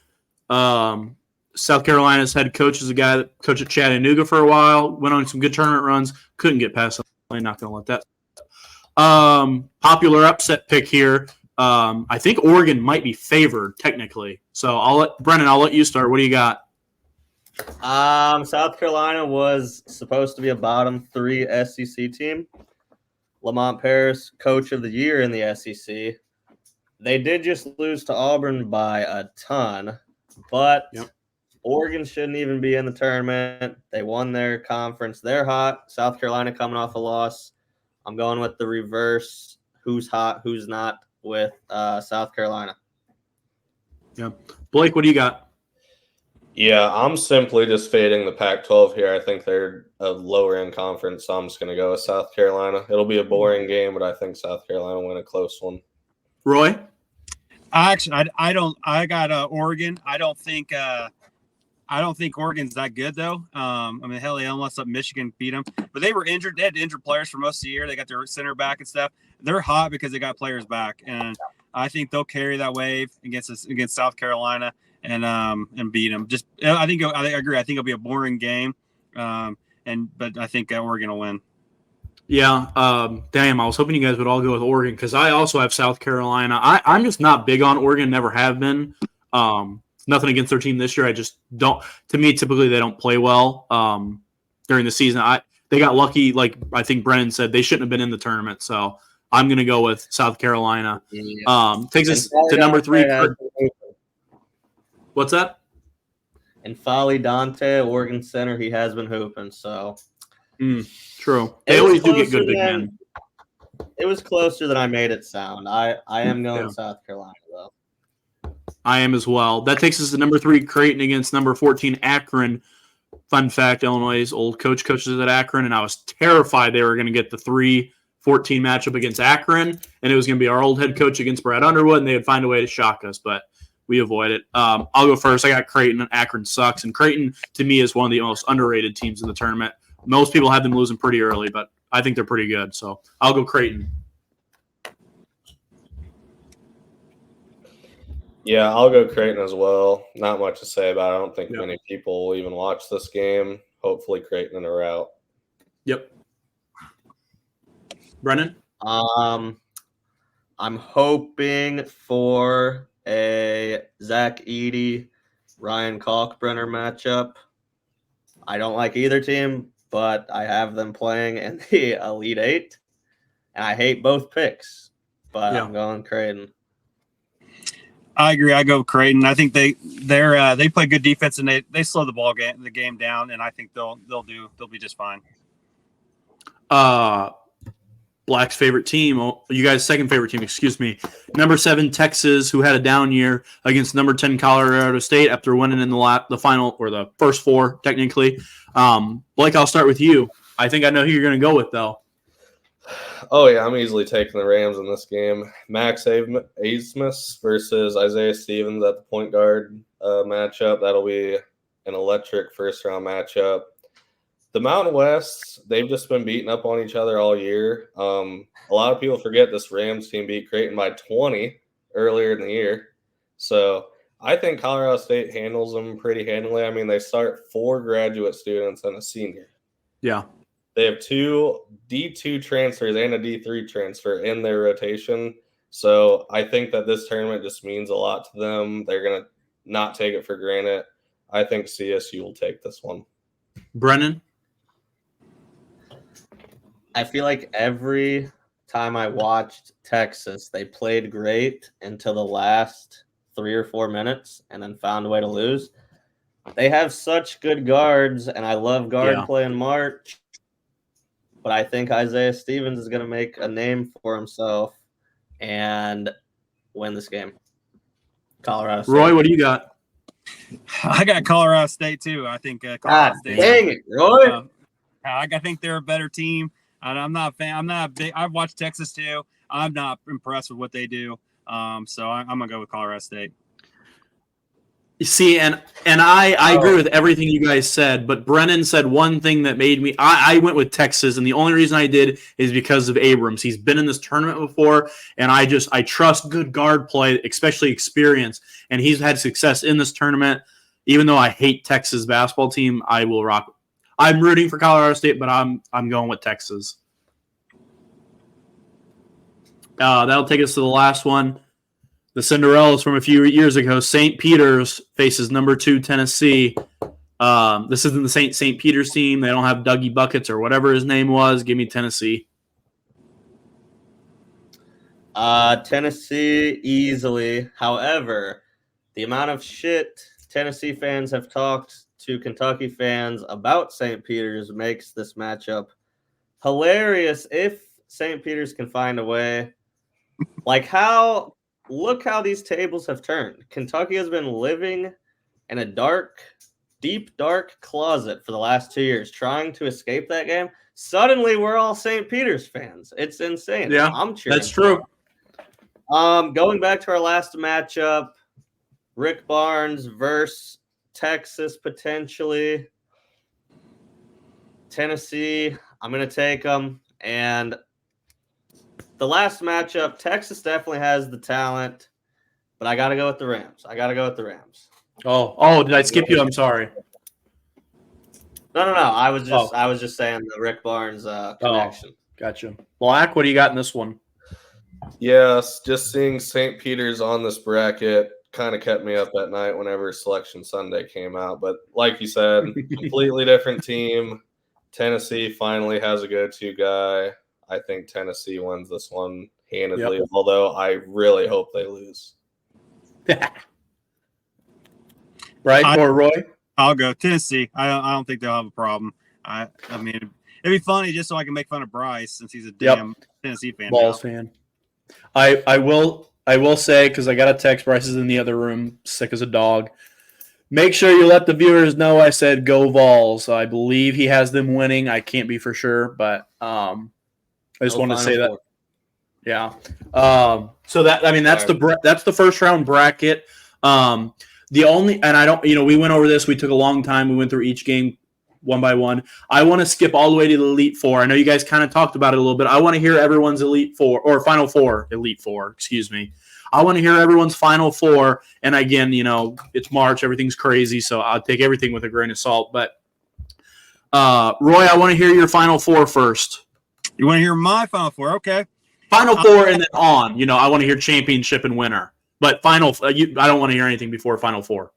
South Carolina's head coach is a guy that coached at Chattanooga for a while. Went on some good tournament runs. Couldn't get past. I'm not going to let that. Popular upset pick here. I think Oregon might be favored technically. So Brennan, I'll let you start. What do you got? South Carolina was supposed to be a bottom 3 SEC team. Lamont Paris, coach of the year in the SEC. They did just lose to Auburn by a ton, but Oregon shouldn't even be in the tournament. They won their conference. They're hot. South Carolina coming off a loss. I'm going with the reverse. Who's hot, who's not with South Carolina. Yeah. Blake, what do you got? Yeah, I'm simply just fading the Pac-12 here. I think they're a lower-end conference, so I'm just going to go with South Carolina. It'll be a boring game, but I think South Carolina will win a close one. Roy? I got Oregon. I don't think Oregon's that good though. I mean, hell, they almost let Michigan beat them, but they were injured. They had injured players for most of the year. They got their center back and stuff. They're hot because they got players back, and I think they'll carry that wave against South Carolina and beat them. I agree. I think it'll be a boring game. But I think Oregon will win. Yeah. Damn, I was hoping you guys would all go with Oregon because I also have South Carolina. I'm just not big on Oregon, never have been. Nothing against their team this year. I just don't. To me, typically they don't play well during the season. They got lucky, like I think Brennan said, they shouldn't have been in the tournament. So I'm going to go with South Carolina. Takes us to number 3. What's that? And Folly Dante, Oregon center, he has been hooping. So true. They always do get good big men. It was closer than I made it sound. I am going South Carolina, though. I am as well. That takes us to number 3, Creighton against number 14, Akron. Fun fact, Illinois' old coaches at Akron, and I was terrified they were going to get the 3-14 matchup against Akron, and it was going to be our old head coach against Brad Underwood, and they would find a way to shock us, but we avoid it. I'll go first. I got Creighton, and Akron sucks, and Creighton, to me, is one of the most underrated teams in the tournament. Most people have them losing pretty early, but I think they're pretty good, so I'll go Creighton. Yeah, I'll go Creighton as well. Not much to say about it. I don't think many people will even watch this game. Hopefully Creighton in a rout. Yep. Brennan? I'm hoping for a Zach Edey, Ryan Kalkbrenner matchup. I don't like either team, but I have them playing in the Elite Eight, and I hate both picks, but I'm going Creighton. I agree. I go Creighton. I think they play good defense and they slow the game down, and I think they'll be just fine. Black's favorite team, you guys' second favorite team, excuse me. Number 7 Texas, who had a down year against number 10 Colorado State after winning in the final or the first 4 technically. Blake, I'll start with you. I think I know who you're going to go with though. Oh, yeah, I'm easily taking the Rams in this game. Max Abmas versus Isaiah Stevens at the point guard matchup. That'll be an electric first-round matchup. The Mountain West, they've just been beating up on each other all year. A lot of people forget this Rams team beat Creighton by 20 earlier in the year. So I think Colorado State handles them pretty handily. I mean, they start 4 graduate students and a senior. Yeah. They have 2 D2 transfers and a D3 transfer in their rotation. So I think that this tournament just means a lot to them. They're going to not take it for granted. I think CSU will take this one. Brennan? I feel like every time I watched Texas, they played great until the last 3 or 4 minutes and then found a way to lose. They have such good guards, and I love guard play in March. But I think Isaiah Stevens is going to make a name for himself and win this game. Colorado State. Roy, what do you got? I got Colorado State too. I think Colorado State. Dang it, Roy! I think they're a better team. And I'm not big. I've watched Texas too. I'm not impressed with what they do. So I'm gonna go with Colorado State. You see, and I agree with everything you guys said, but Brennan said one thing that made me I went with Texas, and the only reason I did is because of Abrams. He's been in this tournament before, and I trust good guard play, especially experience, and he's had success in this tournament. Even though I hate Texas basketball team, I will rock. I'm rooting for Colorado State, but I'm going with Texas. That'll take us to the last one. The Cinderellas from a few years ago. St. Peter's faces number 2 Tennessee. This isn't the St. Peter's team. They don't have Dougie Buckets or whatever his name was. Give me Tennessee. Tennessee easily. However, the amount of shit Tennessee fans have talked to Kentucky fans about St. Peter's makes this matchup hilarious if St. Peter's can find a way. Look how these tables have turned. Kentucky has been living in a deep, dark closet for the last 2 years, trying to escape that game. Suddenly, we're all St. Peter's fans. It's insane. Yeah, I'm cheering. That's true. Going back to our last matchup, Rick Barnes versus Texas potentially. Tennessee, I'm going to take them. And the last matchup, Texas definitely has the talent, but I got to go with the Rams. Oh, did I skip you? I'm sorry. No. I was just saying the Rick Barnes connection. Gotcha. Black, what do you got in this one? Yes, just seeing St. Peter's on this bracket kind of kept me up at night whenever Selection Sunday came out. But like you said, completely different team. Tennessee finally has a go-to guy. I think Tennessee wins this one handedly, although I really hope they lose. Right, or Roy? I'll go Tennessee. I don't think they'll have a problem. I mean, it'd be funny just so I can make fun of Bryce since he's a damn Tennessee fan. Balls fan. I will say, because I got a text, Bryce is in the other room, sick as a dog. Make sure you let the viewers know I said go Vols. I believe he has them winning. I can't be for sure, but I just wanted to say that. Yeah. So that, I mean, that's the first round bracket. The only, and I don't, we went over this. We took a long time. We went through each game one by one. I want to skip all the way to the Elite Four. I know you guys kind of talked about it a little bit. I want to hear everyone's Elite Four or Final Four, Elite Four, excuse me. I want to hear everyone's Final Four. And again, it's March, everything's crazy, so I'll take everything with a grain of salt. But Roy, I want to hear your Final Four first. You want to hear my Final Four? Okay. Final Four and then on. I want to hear championship and winner. But I don't want to hear anything before Final Four.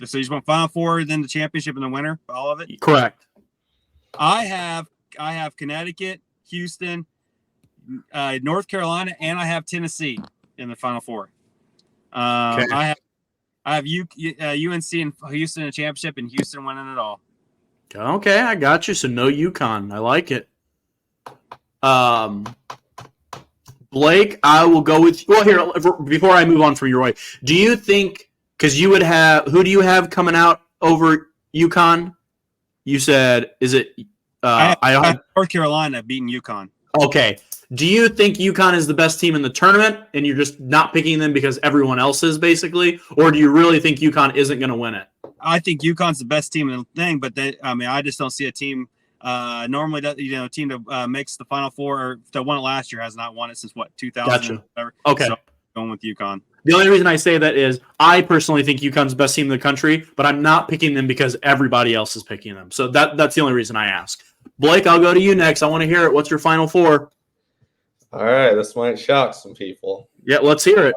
So you just want Final Four, then the championship and the winner, all of it? Correct. I have Connecticut, Houston, North Carolina, and I have Tennessee in the Final Four. Okay. I have UNC and Houston in a championship, and Houston winning it all. Okay, I got you. So no UConn. I like it. Blake, I will go with. Well, here before I move on from you, Roy, do you think? Because you would have, who do you have coming out over UConn? You said, is it? I have North Carolina beating UConn. Okay. Do you think UConn is the best team in the tournament, and you're just not picking them because everyone else is, basically? Or do you really think UConn isn't going to win it? I think UConn's the best team in the thing, but I just don't see a team. Normally, a team that makes the Final Four or that won it last year has not won it since 2000. Gotcha. Whatever. Okay. So going with UConn. The only reason I say that is I personally think UConn's the best team in the country, but I'm not picking them because everybody else is picking them. So that's the only reason I ask. Blake, I'll go to you next. I want to hear it. What's your Final Four? All right, this might shock some people. Yeah, let's hear it.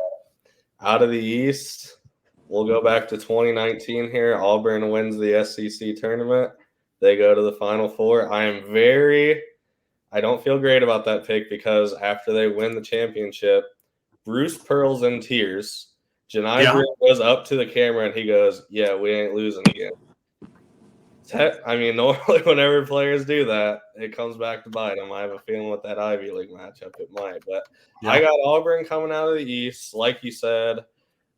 Out of the East, we'll go back to 2019 here. Auburn wins the SEC tournament. They go to the Final Four. I don't feel great about that pick because after they win the championship, Bruce Pearl's in tears. Janai Brink goes up to the camera and he goes, "Yeah, we ain't losing again." Normally whenever players do that, it comes back to bite them. I have a feeling with that Ivy League matchup it might. But I got Auburn coming out of the East. Like you said,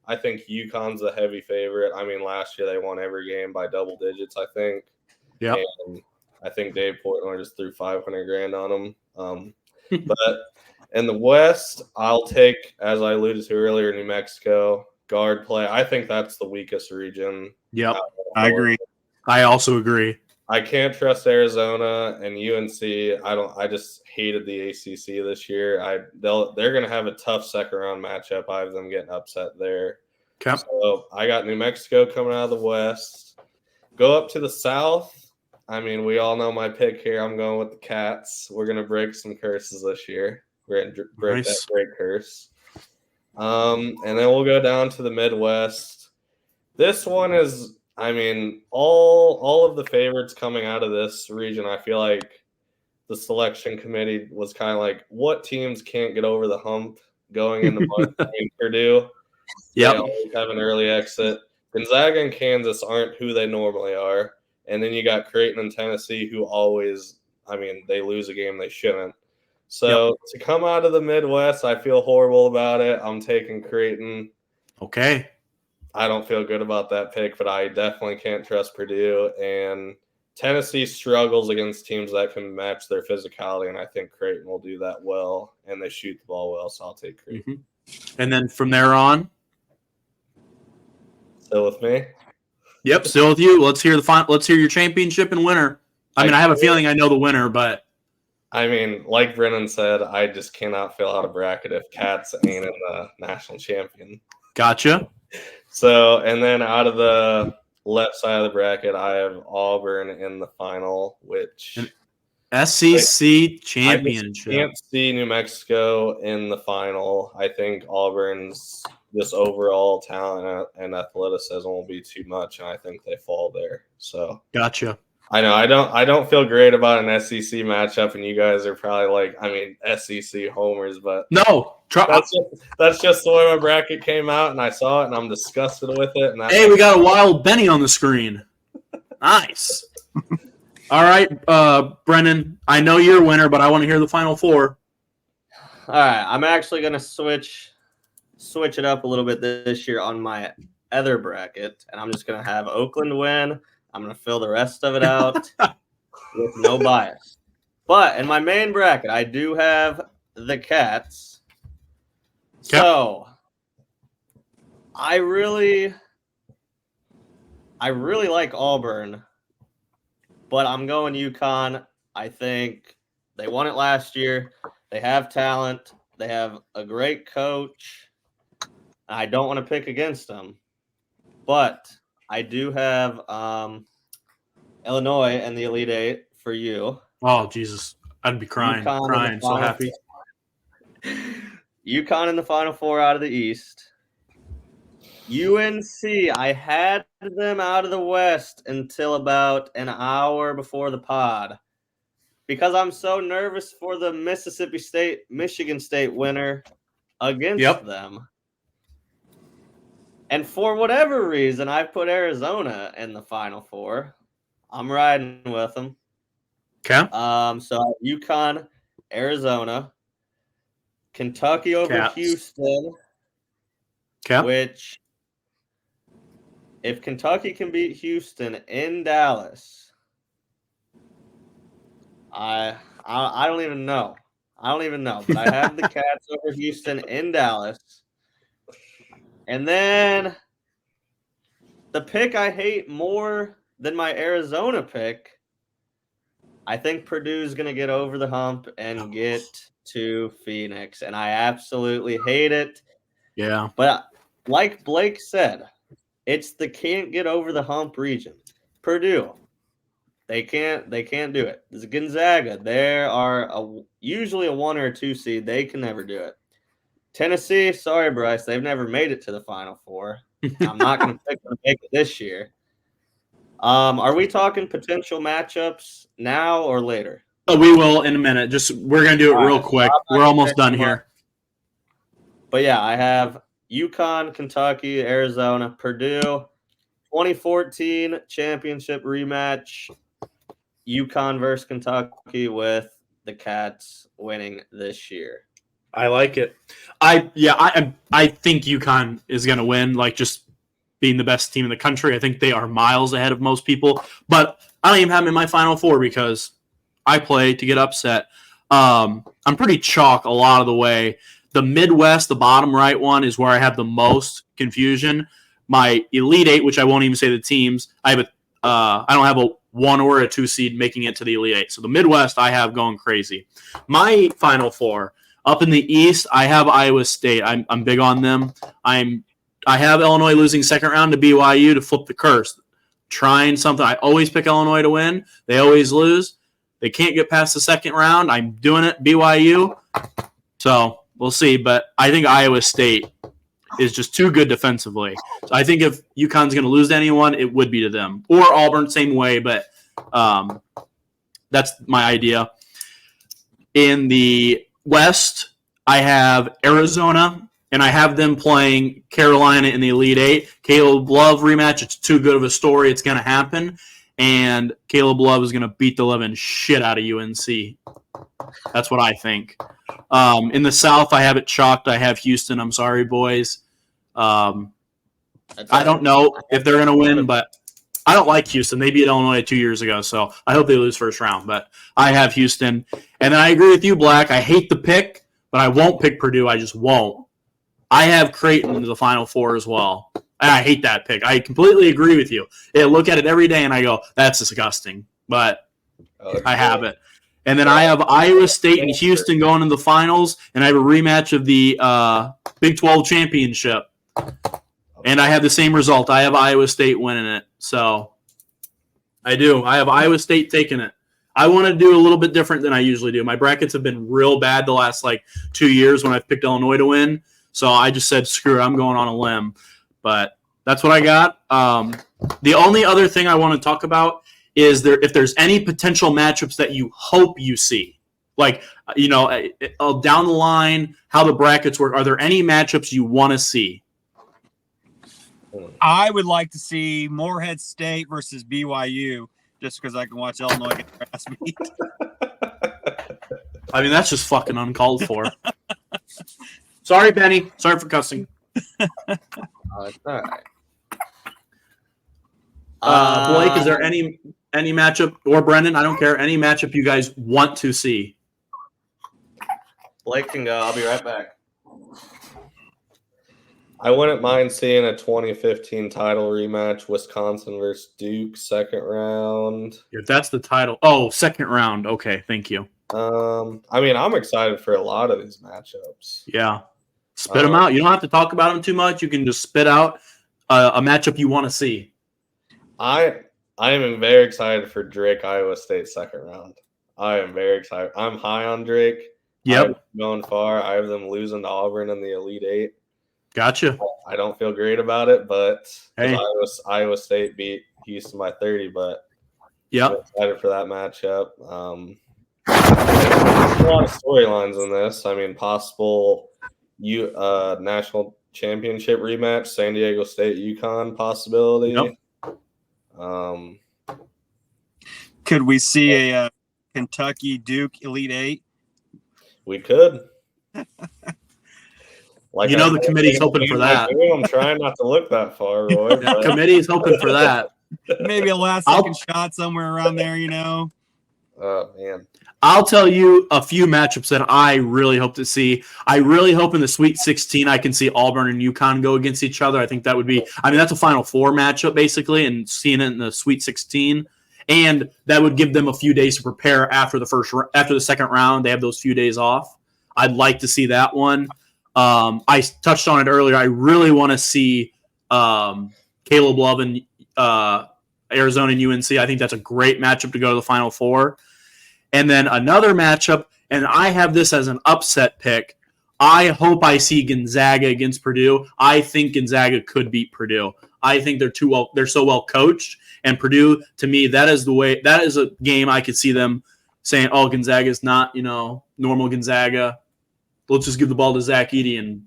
I think UConn's a heavy favorite. Last year they won every game by double digits, I think. Yeah. And I think Dave Portnoy just threw $500,000 on them. But in the West, I'll take, as I alluded to earlier, New Mexico guard play. I think that's the weakest region. Yep, I agree. I also agree. I can't trust Arizona and UNC. I just hated the ACC this year. They're going to have a tough second round matchup. I have them getting upset there. Okay. So I got New Mexico coming out of the West. Go up to the South. We all know my pick here. I'm going with the Cats. We're going to break some curses this year. We're going to break that great curse. And then we'll go down to the Midwest. This one is, all of the favorites coming out of this region, I feel like the selection committee was kind of like, what teams can't get over the hump going into March? Purdue, they always have an early exit. Gonzaga and Kansas aren't who they normally are. And then you got Creighton and Tennessee, who always, they lose a game they shouldn't. So to come out of the Midwest, I feel horrible about it. I'm taking Creighton. Okay. I don't feel good about that pick, but I definitely can't trust Purdue. And Tennessee struggles against teams that can match their physicality, and I think Creighton will do that well, and they shoot the ball well, so I'll take Creighton. Mm-hmm. And then from there on? Still with me? Yep, still with you. Let's hear let's hear your championship and winner. I have a feeling I know the winner, but like Brennan said, I just cannot fill out a bracket if Cats ain't in the national champion. Gotcha. So, and then out of the left side of the bracket, I have Auburn in the final, which SEC I championship. can't see New Mexico in the final. I think Auburn's just overall talent and athleticism will be too much, and I think they fall there. So Gotcha. I know I don't feel great about an SEC matchup, and you guys are probably SEC homers, but No, that's just the way my bracket came out, and I saw it, and I'm disgusted with it. And hey, we got a wild Benny on the screen. Nice. All right, Brennan, I know you're a winner, but I want to hear the Final Four. All right, I'm actually going to switch it up a little bit this year on my other bracket, and I'm just going to have Oakland win. I'm going to fill the rest of it out with no bias. But in my main bracket, I do have the Cats. Okay. So I really like Auburn, but I'm going UConn. I think they won it last year. They have talent. They have a great coach. I don't want to pick against them, but I do have Illinois and the Elite Eight for you. Oh, Jesus. I'd be crying. So happy. UConn in the Final Four out of the East. UNC, I had them out of the West until about an hour before the pod because I'm so nervous for the Michigan State winner against them. And for whatever reason, I put Arizona in the Final Four. I'm riding with them. Okay. So UConn, Arizona, Kentucky over Cats. Houston. Okay. Which, if Kentucky can beat Houston in Dallas, I don't even know. But I have the Cats over Houston in Dallas. And then the pick I hate more than my Arizona pick, I think Purdue's going to get over the hump and get to Phoenix. And I absolutely hate it. Yeah. But like Blake said, it's the can't get over the hump region. Purdue, they can't do it. This is Gonzaga. They are usually a 1 or a 2 seed. They can never do it. Tennessee, sorry, Bryce, they've never made it to the Final Four. I'm not going to pick them to make it this year. Are we talking potential matchups now or later? Oh, we will in a minute. We're going to do it real quick. We're almost done here. But yeah, I have UConn, Kentucky, Arizona, Purdue, 2014 championship rematch, UConn versus Kentucky with the Cats winning this year. I like it. I think UConn is going to win, just being the best team in the country. I think they are miles ahead of most people, but I don't even have them in my Final Four because I play to get upset. I'm pretty chalk a lot of the way. The Midwest, the bottom right one, is where I have the most confusion. My Elite Eight, which I won't even say the teams, I don't have a 1 or a 2 seed making it to the Elite Eight. So the Midwest I have going crazy. My Final Four, up in the East, I have Iowa State. I'm big on them. I have Illinois losing second round to BYU to flip the curse. Trying something. I always pick Illinois to win. They always lose. They can't get past the second round. I'm doing it, BYU. So we'll see. But I think Iowa State is just too good defensively. So I think if UConn's going to lose to anyone, it would be to them. Or Auburn, same way. But that's my idea. In the West, I have Arizona, and I have them playing Carolina in the Elite Eight. Caleb Love rematch. It's too good of a story. It's going to happen. And Caleb Love is going to beat the living shit out of UNC. That's what I think. In the South, I have it chalked. I have Houston. I'm sorry, boys. I don't know if they're going to win, but I don't like Houston. They beat Illinois 2 years ago, so I hope they lose first round. But I have Houston. And then I agree with you, Black. I hate the pick, but I won't pick Purdue. I just won't. I have Creighton in the Final Four as well. And I hate that pick. I completely agree with you. I look at it every day and I go, that's disgusting. But I have it. And then I have Iowa State and Houston going to the finals, and I have a rematch of the Big 12 championship. And I have the same result. I have Iowa State winning it. So I do. I have Iowa State taking it. I want to do a little bit different than I usually do. My brackets have been real bad the last 2 years when I've picked Illinois to win. So I just said, screw it, I'm going on a limb. But that's what I got. The only other thing I want to talk about is if there's any potential matchups that you hope you see. Down the line, how the brackets work. Are there any matchups you want to see? I would like to see Morehead State versus BYU, just because I can watch Illinois get their ass beat. I mean, that's just fucking uncalled for. Sorry, Benny. Sorry for cussing. It's all right. Blake, is there any matchup, or Brendan, I don't care, any matchup you guys want to see? Blake can go. I'll be right back. I wouldn't mind seeing a 2015 title rematch, Wisconsin versus Duke, second round. If that's the title. Oh, second round. Okay, thank you. I mean, I'm excited for a lot of these matchups. Yeah. Spit them out. You don't have to talk about them too much. You can just spit out a matchup you want to see. I am very excited for Drake, Iowa State second round. I am very excited. I'm high on Drake. Yep. Going far. I have them losing to Auburn in the Elite Eight. Gotcha. I don't feel great about it, but hey. Iowa State beat Houston by 30, but I'm excited for that matchup. There's a lot of storylines in this. I mean, possible national championship rematch, San Diego State, UConn possibility. Yep. Could we see a Kentucky Duke Elite Eight? We could. The committee's hoping for that. I'm trying not to look that far, Roy. The committee's hoping for that. Maybe a last-second shot somewhere around there, Oh, man. I'll tell you a few matchups that I really hope to see. I really hope in the Sweet 16 I can see Auburn and UConn go against each other. I think that would be – that's a Final Four matchup basically, and seeing it in the Sweet 16. And that would give them a few days to prepare after the second round. They have those few days off. I'd like to see that one. I touched on it earlier. I really want to see Caleb Love and Arizona and UNC. I think that's a great matchup to go to the Final Four. And then another matchup, and I have this as an upset pick. I hope I see Gonzaga against Purdue. I think Gonzaga could beat Purdue. I think they're so well coached, and Purdue, to me, that is a game I could see them saying, "Oh, Gonzaga is not, normal Gonzaga. Let's just give the ball to Zach Edey and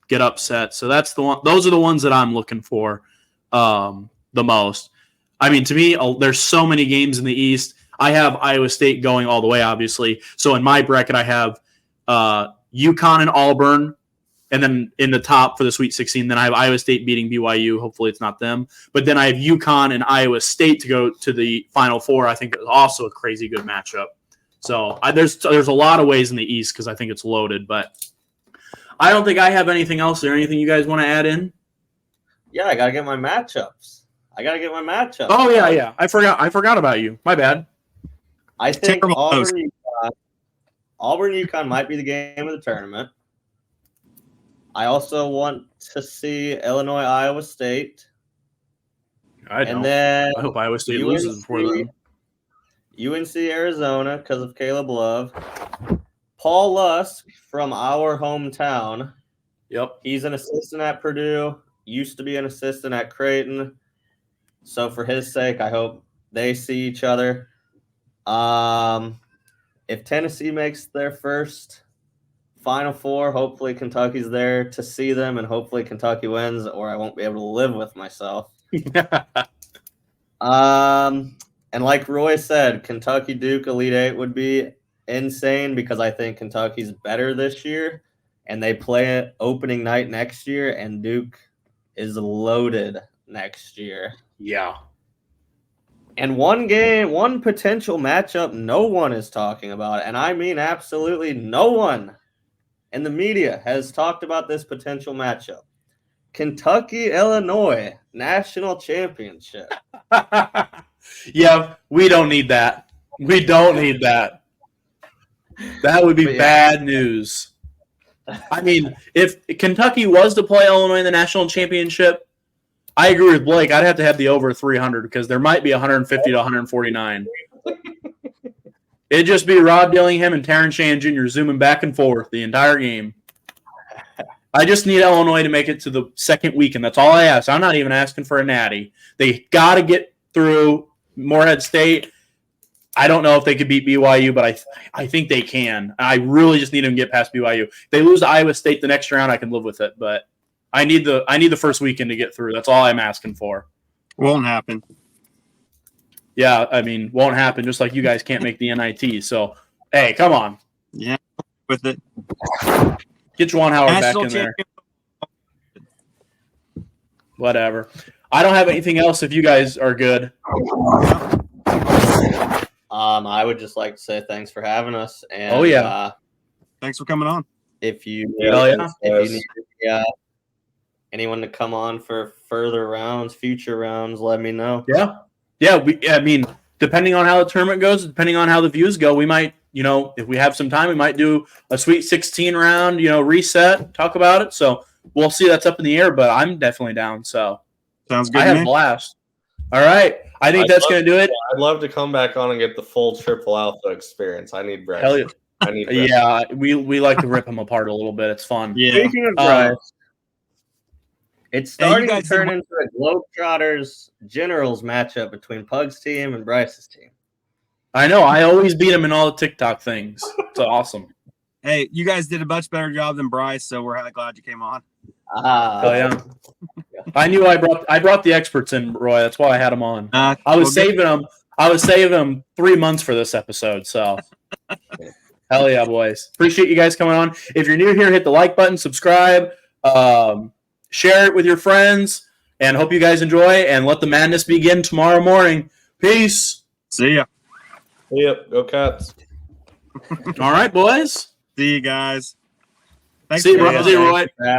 get upset." So that's the one. Those are the ones that I'm looking for the most. I mean, to me, there's so many games in the East. I have Iowa State going all the way, obviously. So in my bracket, I have UConn and Auburn, and then in the top for the Sweet 16, then I have Iowa State beating BYU. Hopefully it's not them. But then I have UConn and Iowa State to go to the Final Four. I think it's also a crazy good matchup. So there's a lot of ways in the East because I think it's loaded. But I don't think I have anything else. Is there anything you guys want to add in? Yeah, I got to get my matchups. Oh, yeah. I forgot about you. My bad. I think Auburn UConn might be the game of the tournament. I also want to see Illinois Iowa State. And then I hope Iowa State loses before then. UNC Arizona because of Caleb Love. Paul Lusk from our hometown. Yep. He's an assistant at Purdue, used to be an assistant at Creighton. So for his sake, I hope they see each other. If Tennessee makes their first Final Four, hopefully Kentucky's there to see them, and hopefully Kentucky wins, or I won't be able to live with myself. And like Roy said, Kentucky Duke Elite Eight would be insane because I think Kentucky's better this year, and they play it opening night next year, and Duke is loaded next year. Yeah. And one potential matchup no one is talking about, and I mean absolutely no one in the media has talked about this potential matchup. Kentucky-Illinois National Championship. Yeah, we don't need that. We don't need that. That would be bad news. I mean, if Kentucky was to play Illinois in the national championship, I agree with Blake. I'd have to have the over 300 because there might be 150 to 149. It'd just be Rob Dillingham and Terrence Shannon Jr. zooming back and forth the entire game. I just need Illinois to make it to the second week, and that's all I ask. I'm not even asking for a natty. They got to get through Morehead State. I don't know if they could beat BYU, but I think they can. I really just need them to get past BYU. If they lose to Iowa State the next round, I can live with it, but I need the first weekend to get through. That's all I'm asking for. Won't happen. Yeah, I mean, won't happen. Just like you guys can't make the NIT. So, hey, come on, Yeah, with it. get Juwan Howard National back in there. champion. Whatever. I don't have anything else. If you guys are good, I would just like to say thanks for having us. And, Oh, yeah. Thanks for coming on. If you Hell yeah. if you need anyone to come on for further rounds, future rounds, let me know. yeah. I mean, depending on how the tournament goes, depending on how the views go, we might, if we have some time, we might do a Sweet 16 round. Reset, talk about it. So we'll see. That's up in the air, but I'm definitely down. So Sounds good. I to had a me. blast. All right, I think that's going to do it. I'd love to come back on and get the full triple alpha experience. I need Bryce. Hell yeah. I need Bryce. Yeah, we like to rip them apart a little bit. It's fun. Yeah. Speaking of Bryce, it's starting to guys turn did- into a Globetrotters Generals matchup between Pug's team and Bryce's team. I know. I always beat them in all the TikTok things. It's awesome. Hey, you guys did a much better job than Bryce, so we're glad you came on. Hell yeah. I knew I brought the experts in, Roy. That's why I had them on. I was saving them. I was saving them 3 months for this episode. So, hell yeah, boys! Appreciate you guys coming on. If you're new here, hit the like button, subscribe, share it with your friends, and hope you guys enjoy. And let the madness begin tomorrow morning. Peace. See ya. Yep. Go Cats. All right, boys. See you guys. Thanks See you, for Roy. having See you, us. Roy. Yeah.